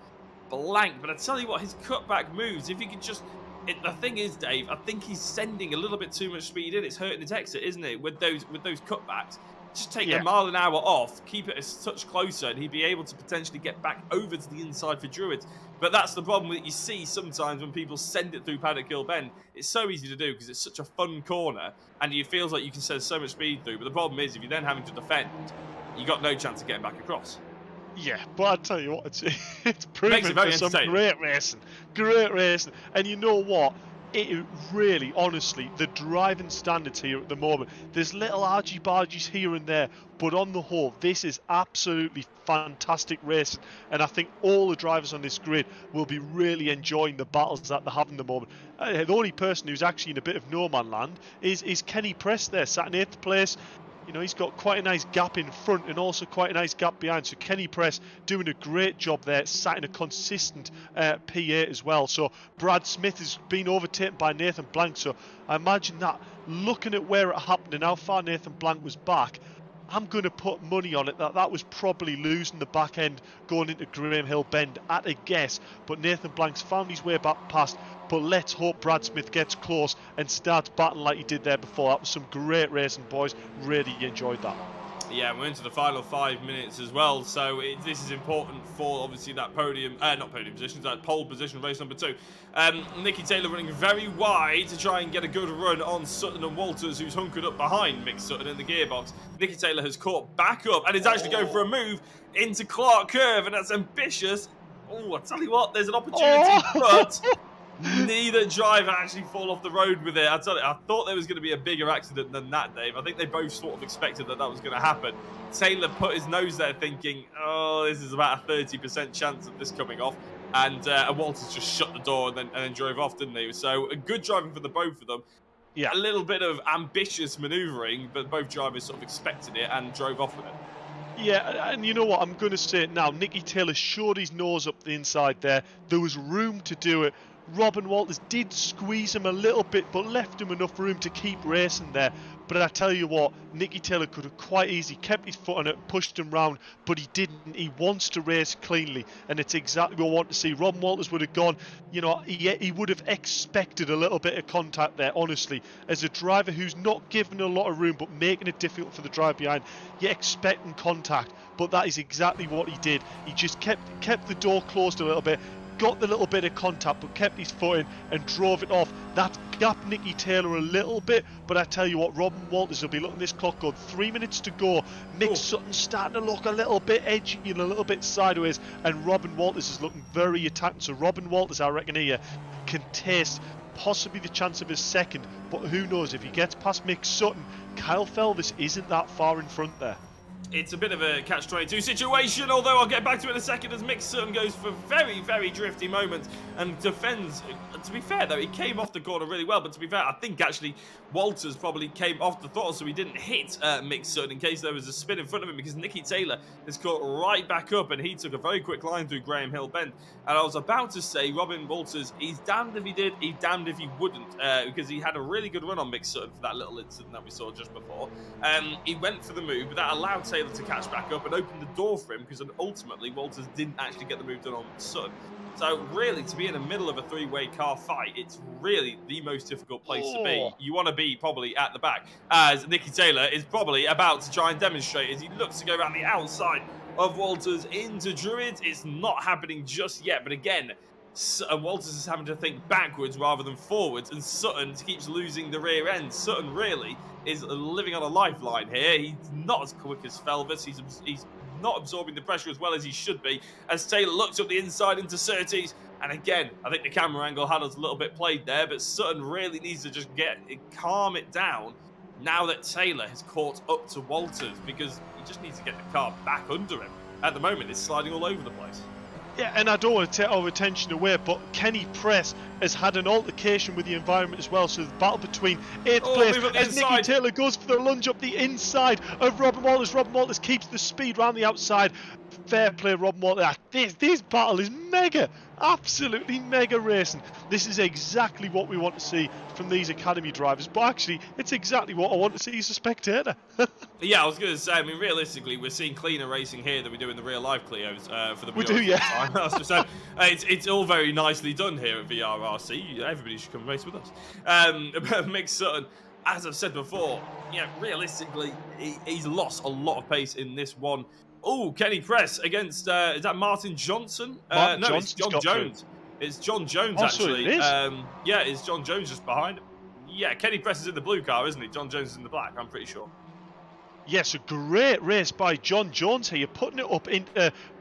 Blank. But I tell you what, his cutback moves, if he could just... the thing is, Dave, I think he's sending a little bit too much speed in. It's hurting his exit, isn't it, with those cutbacks. just take a mile an hour off, keep it a touch closer, and he'd be able to potentially get back over to the inside for Druids. But that's the problem that you see sometimes when people send it through Paddock Hill Bend. It's so easy to do because it's such a fun corner, and it feels like you can send so much speed through. But the problem is, if you're then having to defend, you got no chance of getting back across. Yeah, but I tell you what, it's proven Makes it very for some entertaining. great racing. And you know what? It really, honestly, the driving standards here at the moment, there's little argy-bargies here and there, but on the whole, this is absolutely fantastic racing, and I think all the drivers on this grid will be really enjoying the battles that they're having at the moment. The only person who's actually in a bit of no-man land is Kenny Press there, sat in 8th place. You know, he's got quite a nice gap in front and also quite a nice gap behind. So Kenny Press doing a great job there, sat in a consistent P8 as well. So Brad Smith has been overtaken by Nathan Blank. So I imagine that, looking at where it happened and how far Nathan Blank was back, I'm going to put money on it that was probably losing the back end going into Graham Hill Bend at a guess. But Nathan Blank's found his way back past. But let's hope Brad Smith gets close and starts battling like he did there before. That was some great racing, boys. Really enjoyed that. Yeah, we're into the final 5 minutes as well, so this is important for obviously that podium, not podium positions, that pole position, race number 2. Nicky Taylor running very wide to try and get a good run on Sutton and Walters, who's hunkered up behind Mick Sutton in the gearbox. Nicky Taylor has caught back up and is actually going for a move into Clark Curve, and that's ambitious. Oh, I tell you what, there's an opportunity, but neither driver actually fall off the road with it. I tell you, I thought there was going to be a bigger accident than that, Dave. I think they both sort of expected that was going to happen. Taylor put his nose there thinking, oh, this is about a 30% chance of this coming off. And Walters just shut the door and then drove off, didn't he? So a good driving for the both of them. Yeah. A little bit of ambitious manoeuvring, but both drivers sort of expected it and drove off with it. Yeah, and you know what, I'm going to say it now. Nicky Taylor showed his nose up the inside there. There was room to do it. Robin Walters did squeeze him a little bit, but left him enough room to keep racing there. But I tell you what, Nicky Taylor could have quite easily kept his foot on it, pushed him round, but he didn't. He wants to race cleanly, and it's exactly what I want to see. Robin Walters would have gone, you know, he would have expected a little bit of contact there, honestly. As a driver who's not given a lot of room, but making it difficult for the driver behind, you're expecting contact, but that is exactly what he did. He just kept the door closed a little bit, got the little bit of contact, but kept his foot in and drove it off. That gapped Nicky Taylor a little bit, but I tell you what, Robin Walters will be looking at this clock going 3 minutes to go. Mick Sutton's starting to look a little bit edgy and a little bit sideways, and Robin Walters is looking very attacking. So Robin Walters, I reckon here, can taste possibly the chance of his second, but who knows, if he gets past Mick Sutton, Kyle Felvis isn't that far in front there. It's a bit of a catch-22 situation, although I'll get back to it in a second as Mick Sutton goes for very, very drifty moments and defends. To be fair, though, he came off the corner really well, but to be fair, I think actually Walters probably came off the throttle so he didn't hit Mick Sutton in case there was a spin in front of him, because Nicky Taylor has caught right back up and he took a very quick line through Graham Hill Bend. And I was about to say, Robin Walters, he's damned if he did, he's damned if he wouldn't, because he had a really good run on Mick Sutton for that little incident that we saw just before. He went for the move, but that allowed Taylor to catch back up and open the door for him, because ultimately Walters didn't actually get the move done on Sutton. So really, to be in the middle of a three-way car fight, it's really the most difficult place to be. You want to be probably at the back, as Nicky Taylor is probably about to try and demonstrate as he looks to go around the outside of Walters into Druids. It's not happening just yet, but again, Walters is having to think backwards rather than forwards, and Sutton keeps losing the rear end. Sutton really is living on a lifeline here. He's not as quick as Felvis. He's not absorbing the pressure as well as he should be, as Taylor looks up the inside into Surtees. And again, I think the camera angle had us a little bit played there, but Sutton really needs to just calm it down now that Taylor has caught up to Walters, because he just needs to get the car back under him. At the moment, it's sliding all over the place. Yeah, and I don't want to take our attention away, but Kenny Press has had an altercation with the environment as well. So the battle between 8th place as Nicky Taylor goes for the lunge up the inside of Robin Walters. Robin Walters keeps the speed round the outside. Fair play, Robin Walters. This battle is mega, absolutely mega racing. This is exactly what we want to see from these academy drivers. But actually, it's exactly what I want to see as a spectator. Yeah, I was going to say, I mean, realistically, we're seeing cleaner racing here than we do in the real-life Clios for the VRRC. We do, yeah. So it's all very nicely done here at VRRC. Everybody should come race with us. Mick Sutton as I've said before, realistically, he's lost a lot of pace in this one. Oh, Kenny Press against, is that Martin Johnson? Martin No, Johnson's it's John got Jones. It's John Jones, actually. So it is? Yeah, it's John Jones just behind him. Yeah, Kenny Press is in the blue car, isn't he? John Jones is in the black, I'm pretty sure. Yes, a great race by John Jones here. You're putting it up in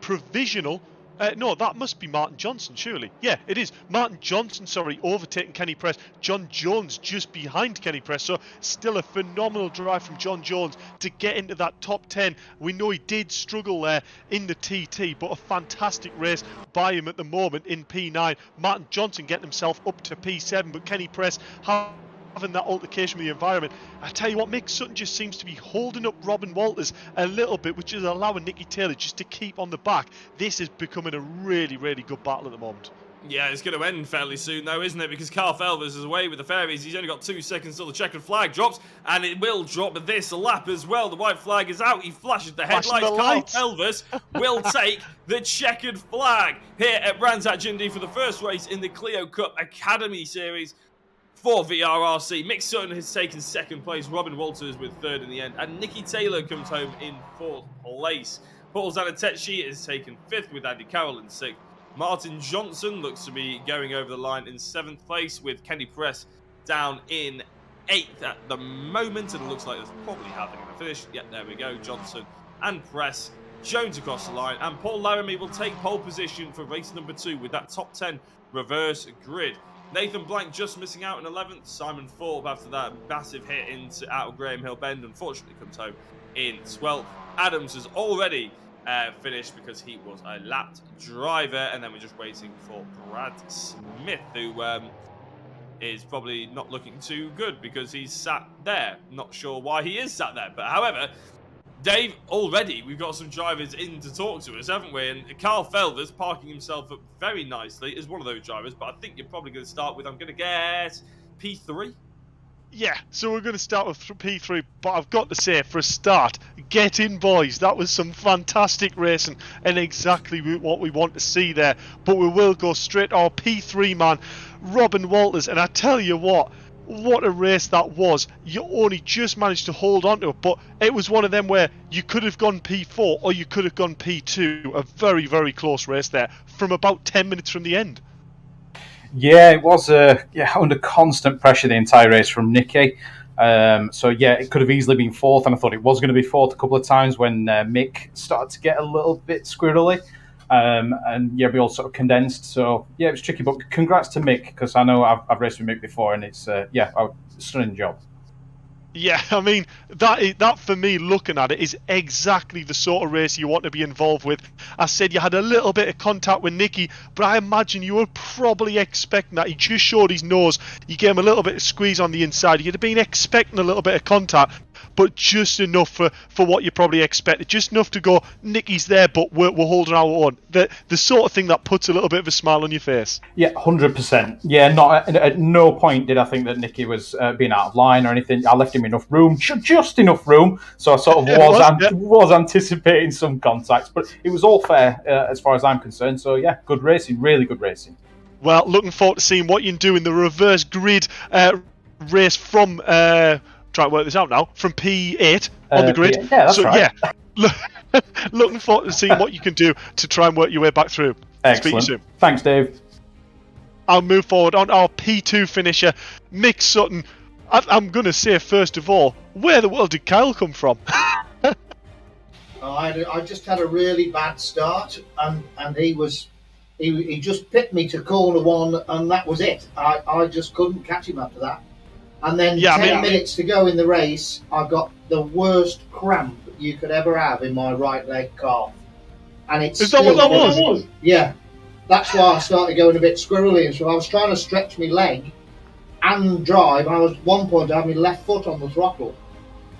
provisional. No, that must be Martin Johnson, surely. Yeah, it is. Martin Johnson, sorry, overtaking Kenny Press. John Jones just behind Kenny Press. So still a phenomenal drive from John Jones to get into that top 10. We know he did struggle there in the TT, but a fantastic race by him at the moment in P9. Martin Johnson getting himself up to P7, but Kenny Press having that altercation with the environment. I tell you what, Mick Sutton just seems to be holding up Robin Walters a little bit, which is allowing Nicky Taylor just to keep on the back. This is becoming a really, really good battle at the moment. Yeah, it's going to end fairly soon, though, isn't it? Because Carl Felvers is away with the fairies. He's only got 2 seconds till the checkered flag drops, and it will drop this lap as well. The white flag is out. He flashes the headlights. Carl Felvers will take the checkered flag here at Brands Hatch Indy for the first race in the Clio Cup Academy Series for VRRC. Mick Sutton has taken 2nd place. Robin Walters with 3rd in the end. And Nicky Taylor comes home in 4th place. Paul Zanatetchi is taken 5th with Andy Carroll in 6th. Martin Johnson looks to be going over the line in 7th place with Kenny Press down in 8th at the moment. And it looks like that's probably how they're going to finish. Yep, there we go. Johnson and Press. Jones across the line. And Paul Laramie will take pole position for race number 2 with that top 10 reverse grid. Nathan Blank just missing out in 11th. Simon Forbes, after that massive hit out of Graham Hill Bend, unfortunately comes home in 12th. Adams has already finished because he was a lapped driver. And then we're just waiting for Brad Smith, who is probably not looking too good because he's sat there. Not sure why he is sat there. But however, Dave, already we've got some drivers in to talk to us, haven't we? And Carl Felvers parking himself up very nicely is one of those drivers, but I think you're probably going to start with, I'm going to guess, P3? Yeah, so we're going to start with P3, but I've got to say, for a start, get in, boys. That was some fantastic racing and exactly what we want to see there. But we will go straight to our P3 man, Robin Walters, and I tell you what a race that was. You only just managed to hold on to it, but it was one of them where you could have gone P4 or you could have gone P2. A very, very close race there from about 10 minutes from the end. Yeah, it was under constant pressure the entire race from Nicky. So yeah, it could have easily been 4th, and I thought it was going to be 4th a couple of times when Mick started to get a little bit squirrely. And yeah, we all sort of condensed. So yeah, it was tricky, but congrats to Mick, because I know I've raced with Mick before, and it's a stunning job. Yeah, I mean, that for me, looking at it, is exactly the sort of race you want to be involved with. I said you had a little bit of contact with Nicky, but I imagine you were probably expecting that. He just showed his nose. You gave him a little bit of squeeze on the inside. You'd have been expecting a little bit of contact, but just enough for what you probably expected. Just enough to go, Nicky's there, but we're holding our own. The sort of thing that puts a little bit of a smile on your face. Yeah, 100%. Yeah, not at no point did I think that Nicky was being out of line or anything. I left him enough room, just enough room, so I sort of was anticipating some contacts, but it was all fair as far as I'm concerned. So yeah, good racing, really good racing. Well, looking forward to seeing what you can do in the reverse grid race from... try and work this out now, from P8 on the grid. Yeah, that's right. Yeah, looking forward to seeing what you can do to try and work your way back through. Excellent. Speak soon. Thanks, Dave. I'll move forward on our P2 finisher, Mick Sutton. I'm going to say, first of all, where the world did Kyle come from? I just had a really bad start, and he just picked me to corner 1, and that was it. I just couldn't catch him after that. And then 10 minutes to go in the race, I got the worst cramp you could ever have in my right leg calf. And it's Is that what that was? Yeah. That's why I started going a bit squirrely. And so I was trying to stretch my leg and drive. I was at one point having my left foot on the throttle,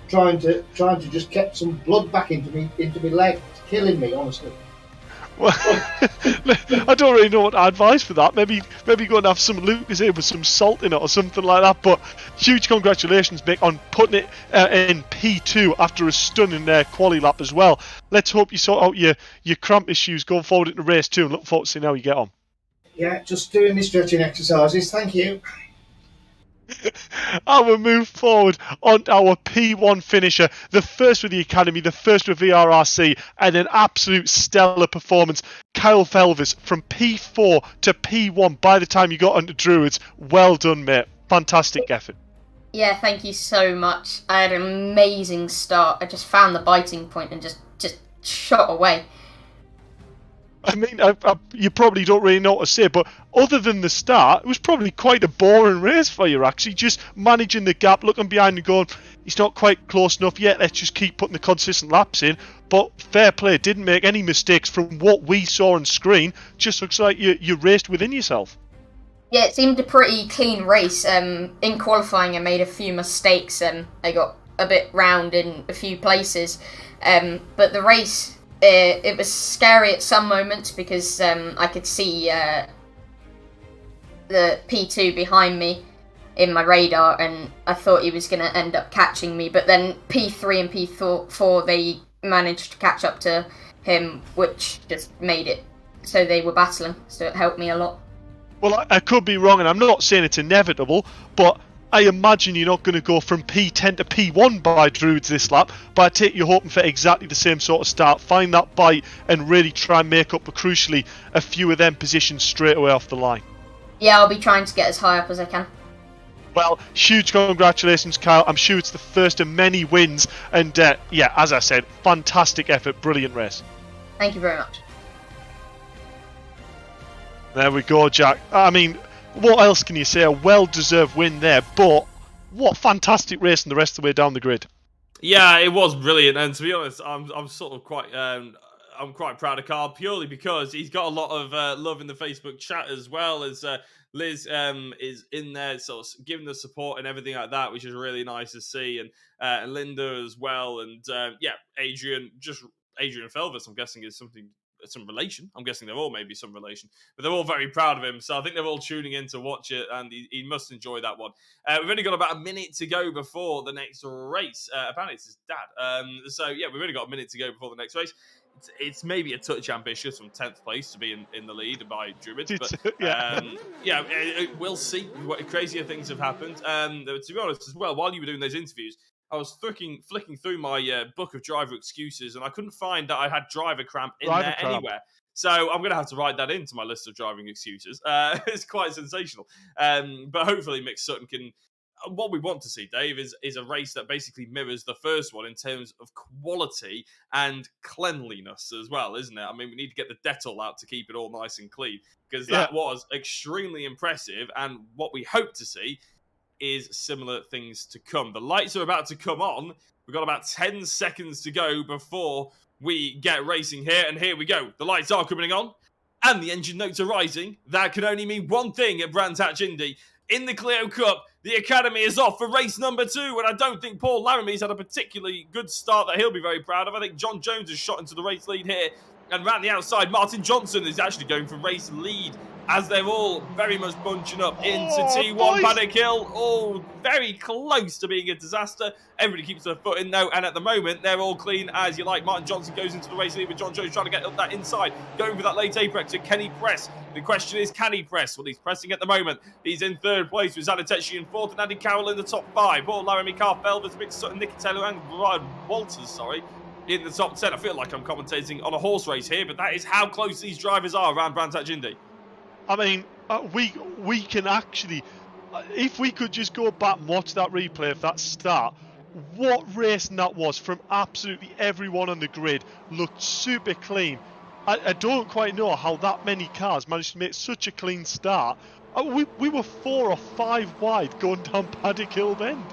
trying to just get some blood back into me leg. It's killing me, honestly. Well, I don't really know what to advise for that. Maybe go and have some Lucozade with some salt in it or something like that. But huge congratulations, Mick, on putting it in P2 after a stunning quali lap as well. Let's hope you sort out your cramp issues going forward into race 2 and look forward to seeing how you get on. Yeah, just doing my stretching exercises. Thank you. And we'll move forward on our P1 finisher, the first with the Academy, the first with VRRC, and an absolute stellar performance. Kyle Felvis from P4 to P1 by the time you got onto Druids. Well done, mate. Fantastic effort. Yeah, thank you so much. I had an amazing start. I just found the biting point and just shot away. I mean, you probably don't really know what to say, but other than the start, it was probably quite a boring race for you, actually. Just managing the gap, looking behind and going, he's not quite close enough yet, let's just keep putting the consistent laps in. But fair play, didn't make any mistakes from what we saw on screen. Just looks like you raced within yourself. Yeah, it seemed a pretty clean race. In qualifying, I made a few mistakes. I got a bit round in a few places. But the race... it was scary at some moments because I could see the P2 behind me in my radar, and I thought he was going to end up catching me. But then P3 and P4, they managed to catch up to him, which just made it so they were battling. So it helped me a lot. Well, I could be wrong, and I'm not saying it's inevitable, but I imagine you're not going to go from P10 to P1 by Druids this lap, but I take you're hoping for exactly the same sort of start, find that bite and really try and make up, crucially, a few of them positions straight away off the line. Yeah, I'll be trying to get as high up as I can. Well, huge congratulations, Kyle. I'm sure it's the first of many wins, and yeah, as I said, fantastic effort, brilliant race. Thank you very much. There we go, Jack. I mean, what else can you say? A well-deserved win there, but what fantastic racing the rest of the way down the grid. Yeah, it was brilliant, and to be honest, I'm sort of quite I'm quite proud of Carl purely because he's got a lot of love in the Facebook chat as well as Liz is in there, sort of giving the support and everything like that, which is really nice to see, and Linda as well, and yeah, Adrian Felvis, I'm guessing is some relation. I'm guessing they're all maybe some relation, but they're all very proud of him. So I think they're all tuning in to watch it, and he must enjoy that one. We've only got about a minute to go before the next race. Apparently it's his dad. So yeah, we've only got a minute to go before the next race. It's maybe a touch ambitious from 10th place to be in the lead by Druids, but yeah, we'll see. What crazier things have happened. To be honest, as well, while you were doing those interviews, I was flicking through my book of driver excuses, and I couldn't find that I had driver cramp anywhere. So I'm going to have to write that into my list of driving excuses. It's quite sensational. But hopefully Mick Sutton can... What we want to see, Dave, is a race that basically mirrors the first one in terms of quality and cleanliness as well, isn't it? I mean, we need to get the Dettol out to keep it all nice and clean, because that was extremely impressive, and what we hope to see is similar things to come. The lights are about to come on. We've got about 10 seconds to go before we get racing here, and here we go. The lights are coming on, and the engine notes are rising. That can only mean one thing at Brands Hatch Indy. In the Clio Cup, the Academy is off for race number 2, and I don't think Paul Laramie's had a particularly good start that he'll be very proud of. I think John Jones has shot into the race lead here, and round the outside, Martin Johnson is actually going for race lead as they're all very much bunching up into T1 Paddock Hill. Oh, very close to being a disaster. Everybody keeps their foot in though, and at the moment, they're all clean as you like. Martin Johnson goes into the race lead with John Jones trying to get up that inside, going for that late apex. So can he press? The question is, can he press? Well, he's pressing at the moment. He's in 3rd place with Zanatechi in 4th, and Andy Carroll in the top 5. Paul Laramie, Carl Felvis, Mick Sutton, Nicky Taylor, and Ryan Walters, in the top 10. I feel like I'm commentating on a horse race here, but that is how close these drivers are around Brands Hatch Indy. I mean, we can actually, if we could just go back and watch that replay of that start, what racing that was from absolutely everyone on the grid. Looked super clean. I don't quite know how that many cars managed to make such a clean start. We were 4 or 5 wide going down Paddock Hill Bend.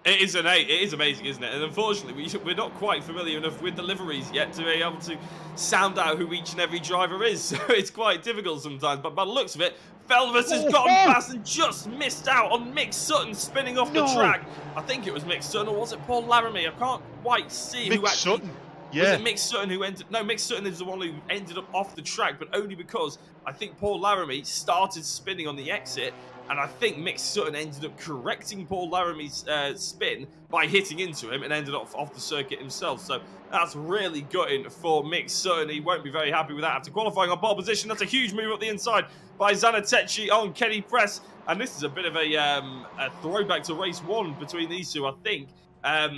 It is amazing, isn't it? And unfortunately, we're not quite familiar enough with the liveries yet to be able to sound out who each and every driver is. So it's quite difficult sometimes. But by the looks of it, Felvis has gotten past and just missed out on Mick Sutton spinning off the track. I think it was Mick Sutton, or was it Paul Laramie? I can't quite see who actually... Sutton. Yeah. Was it Mick Sutton who ended... No, Mick Sutton is the one who ended up off the track, but only because I think Paul Laramie started spinning on the exit And I think Mick Sutton ended up correcting Paul Laramie's spin by hitting into him and ended up off the circuit himself. So that's really gutting for Mick Sutton. He won't be very happy with that after qualifying on pole position. That's a huge move up the inside by Zanetechi on Kenny Press. And this is a bit of a throwback to race 1 between these two, I think. I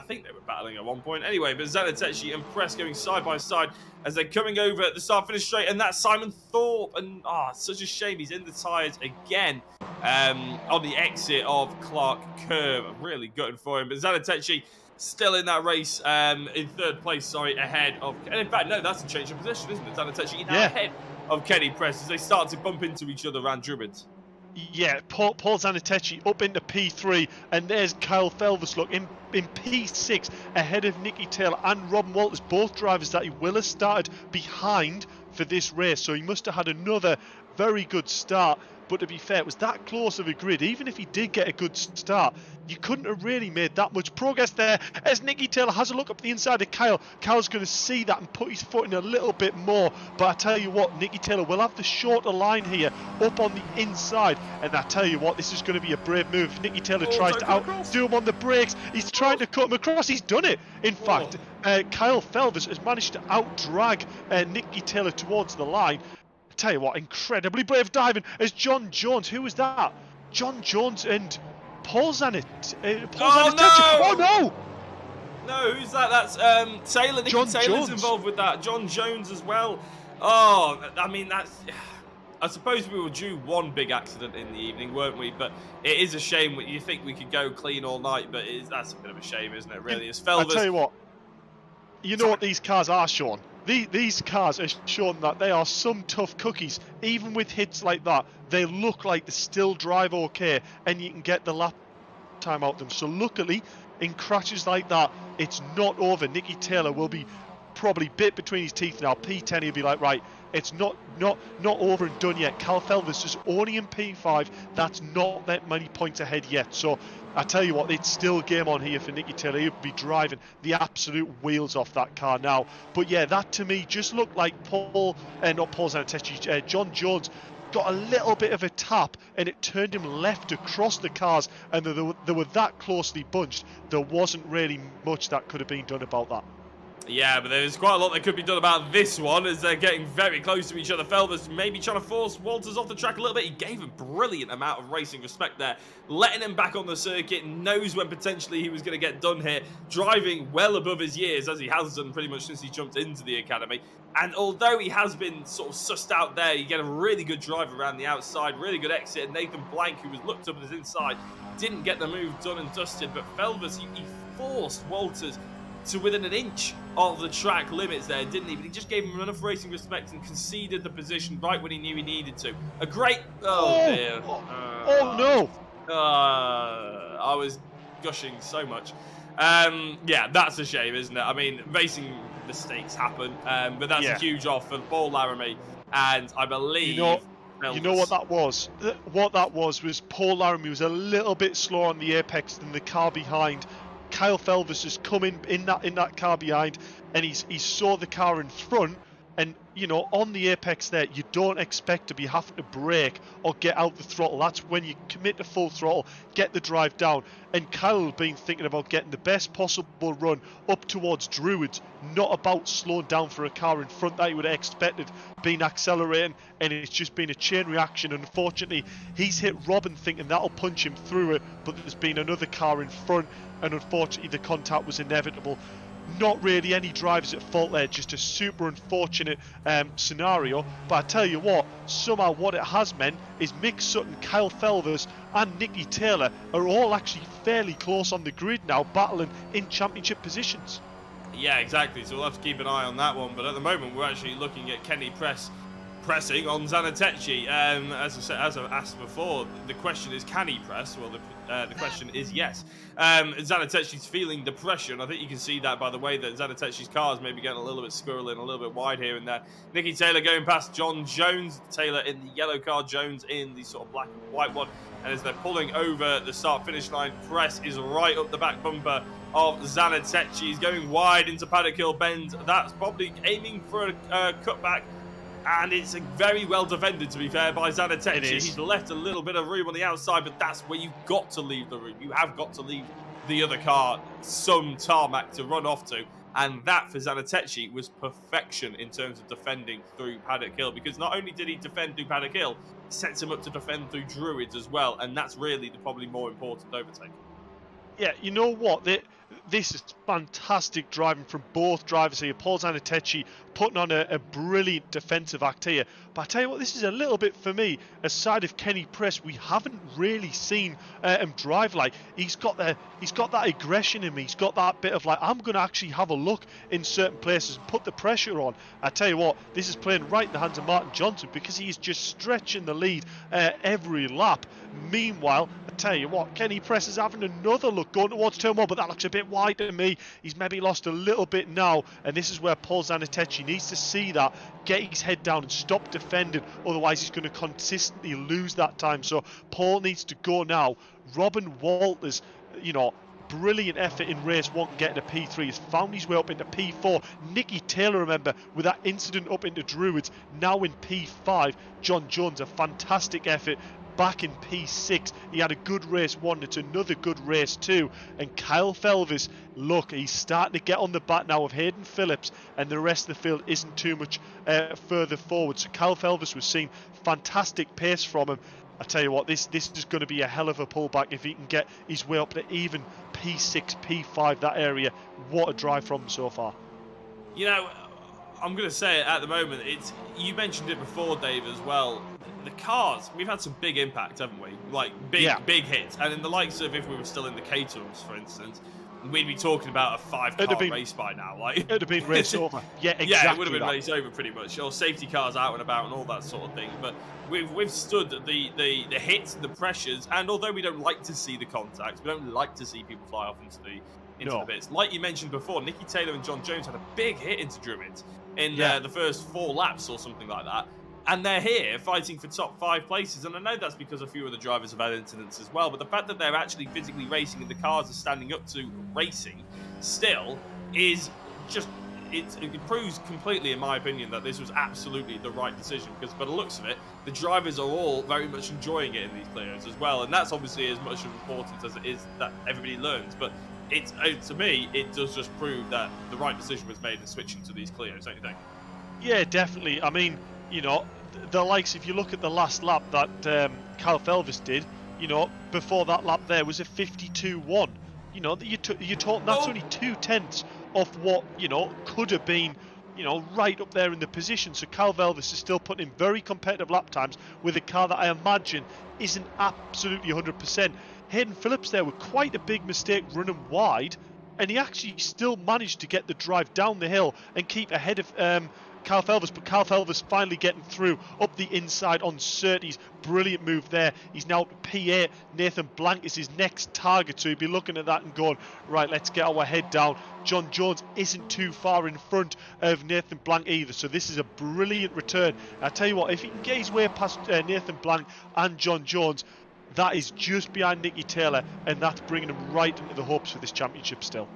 think they were battling at one point. Anyway, but Zanetechi and Press going side by side as they're coming over at the start-finish straight. And that's Simon Thorpe. And, such a shame he's in the tyres again on the exit of Clark Curve. I'm really gutted for him. But Zanetechi still in that race in 3rd place, ahead of... And in fact, no, that's a change of position, isn't it? Zanetechi now ahead of Kenny Press as they start to bump into each other around Druids. Yeah, Paul Zanetechi up into P3, and there's Kyle Felvis, look, in P6, ahead of Nicky Taylor and Robin Walters, both drivers that he will have started behind for this race, so he must have had another very good start. But to be fair, it was that close of a grid. Even if he did get a good start, you couldn't have really made that much progress there. As Nicky Taylor has a look up the inside of Kyle, Kyle's going to see that and put his foot in a little bit more. But I tell you what, Nicky Taylor will have the shorter line here up on the inside. And I tell you what, this is going to be a brave move. If Nicky Taylor tries to outdo him on the brakes, he's trying to cut him across. He's done it. In fact, Kyle Felvis has managed to out-drag Nicky Taylor towards the line. Tell you what, incredibly brave diving as John Jones. Who was that? John Jones and Paul Zanetechi. Oh no! No, who's that? That's Taylor. Nicky Taylor's Jones. Involved with that. John Jones as well. Oh, I mean, that's... I suppose we were due one big accident in the evening, weren't we? But it is a shame. You think we could go clean all night, but that's a bit of a shame, isn't it? Really, as Felvis... I tell you what. You know what these cars are, Sean? These cars are showing that they are some tough cookies. Even with hits like that, they look like they still drive okay, and you can get the lap time out of them. So luckily, in crashes like that, it's not over. Nicky Taylor will be probably bit between his teeth now. P10, he'll be like, right, it's not over and done yet. Cal Felvis is only in P5. That's not that many points ahead yet. So I tell you what, it's still game on here for Nicky Taylor. He'll be driving the absolute wheels off that car now. But yeah, that to me just looked like not Paul Zanetechi, John Jones got a little bit of a tap and it turned him left across the cars, and they were that closely bunched. There wasn't really much that could have been done about that. Yeah, but there's quite a lot that could be done about this one as they're getting very close to each other. Felvis maybe trying to force Walters off the track a little bit. He gave a brilliant amount of racing respect there, letting him back on the circuit, knows when potentially he was going to get done here, driving well above his years, as he has done pretty much since he jumped into the academy. And although he has been sort of sussed out there, you get a really good drive around the outside, really good exit. And Nathan Blank, who was looked up at his inside, didn't get the move done and dusted. But Felvis, he forced Walters to within an inch of the track limits there, didn't he? But he just gave him enough racing respect and conceded the position right when he knew he needed to. A great... Oh, dear. No! I was gushing so much. Yeah, that's a shame, isn't it? I mean, racing mistakes happen, but that's a huge off for Paul Laramie, and I believe... You know what that was? What that was Paul Laramie was a little bit slower on the apex than the car behind. Kyle Felvis has come in that car behind, and he saw the car in front, and you know, on the apex there, you don't expect to be having to brake or get out the throttle. That's when you commit to full throttle, get the drive down. And Kyle had been thinking about getting the best possible run up towards Druids, not about slowing down for a car in front that he would have expected, being accelerating, and it's just been a chain reaction. Unfortunately, he's hit Robin thinking that'll punch him through it, but there's been another car in front, and unfortunately the contact was inevitable. Not really any drivers at fault there, just a super unfortunate scenario. But I tell you what, somehow what it has meant is Mick Sutton, Kyle Felvis and Nicky Taylor are all actually fairly close on the grid now, battling in championship positions. Yeah, exactly, so we'll have to keep an eye on that one. But at the moment we're actually looking at Kenny pressing on Zanetechi. As I've asked before, the question is, can he press? Well, the question is yes. Zanetechi's feeling the pressure, and I think you can see that by the way that Zanetechi's car is maybe getting a little bit squirreling, a little bit wide here and there. Nicky Taylor going past John Jones, Taylor in the yellow car, Jones in the sort of black and white one. And as they're pulling over the start-finish line, Press is right up the back bumper of Zanetechi. He's going wide into Paddock Hill Bend. That's probably aiming for a cutback. And it's very well defended, to be fair, by Zanetechi. He's left a little bit of room on the outside, but that's where you've got to leave the room. You have got to leave the other car some tarmac to run off to. And that, for Zanetechi, was perfection in terms of defending through Paddock Hill. Because not only did he defend through Paddock Hill, it sets him up to defend through Druids as well. And that's really the probably more important overtake. Yeah, you know what? This is fantastic driving from both drivers here. Paul Zanetechi putting on a brilliant defensive act here. But I tell you what, this is a little bit, for me, a side of Kenny Press we haven't really seen him drive like. He's got that aggression in him. He's got that bit of like, I'm going to actually have a look in certain places and put the pressure on. I tell you what, this is playing right in the hands of Martin Johnson because he's just stretching the lead every lap. Meanwhile, I tell you what, Kenny Press is having another look going towards turn 1, but that looks a bit wide to me. He's maybe lost a little bit now, and this is where Paul Zanetechi needs to see that, get his head down and stop defending, otherwise he's going to consistently lose that time. So Paul needs to go now. Robin Walters, you know, brilliant effort in race 1 getting a P3, has found his way up into P4. Nicky Taylor, remember, with that incident up into Druids, now in P5. John Jones, a fantastic effort back in P6. He had a good race 1, it's another good race 2. And Kyle Felvis, look, he's starting to get on the back now of Hayden Phillips, and the rest of the field isn't too much further forward. So Kyle Felvis was seeing fantastic pace from him. I tell you what, this is going to be a hell of a pullback if he can get his way up to even P6, P5, that area. What a drive from him so far. You know, I'm going to say it at the moment, you mentioned it before, Dave, as well. The cars, we've had some big impact, haven't we? Like, big hits. And in the likes of, if we were still in the Caterhams, for instance, we'd be talking about a 5-car race by now. Like, it would have been race over. Yeah, exactly. Yeah, it would have been race over pretty much. Or safety cars out and about and all that sort of thing. But we've stood the hits, the pressures, and although we don't like to see the contacts, we don't like to see people fly off into the bits. Like you mentioned before, Nicky Taylor and John Jones had a big hit into Druids in the first 4 laps or something like that. And they're here fighting for top 5 places. And I know that's because a few of the drivers have had incidents as well. But the fact that they're actually physically racing and the cars are standing up to racing still is just, it proves completely, in my opinion, that this was absolutely the right decision. Because by the looks of it, the drivers are all very much enjoying it in these Clios as well. And that's obviously as much of importance as it is that everybody learns. But to me, it does just prove that the right decision was made in switching to these Clios, don't you think? Yeah, definitely. I mean, you know, the likes, if you look at the last lap that Kyle Felvis did, you know, before that lap there was a 52.1. You know, you're talking, that's only 2/10 of what, you know, could have been, you know, right up there in the position. So Kyle Felvis is still putting in very competitive lap times with a car that I imagine isn't absolutely 100%. Hayden Phillips there with quite a big mistake running wide, and he actually still managed to get the drive down the hill and keep ahead of Kyle Felvis, but Kyle Felvis finally getting through up the inside on Surtees. Brilliant move there. He's now P8. Nathan Blank is his next target, so he'd be looking at that and going, right, let's get our head down. John Jones isn't too far in front of Nathan Blank either, so this is a brilliant return. I tell you what, if he can get his way past Nathan Blank and John Jones, that is just behind Nicky Taylor, and that's bringing him right into the hopes for this championship still.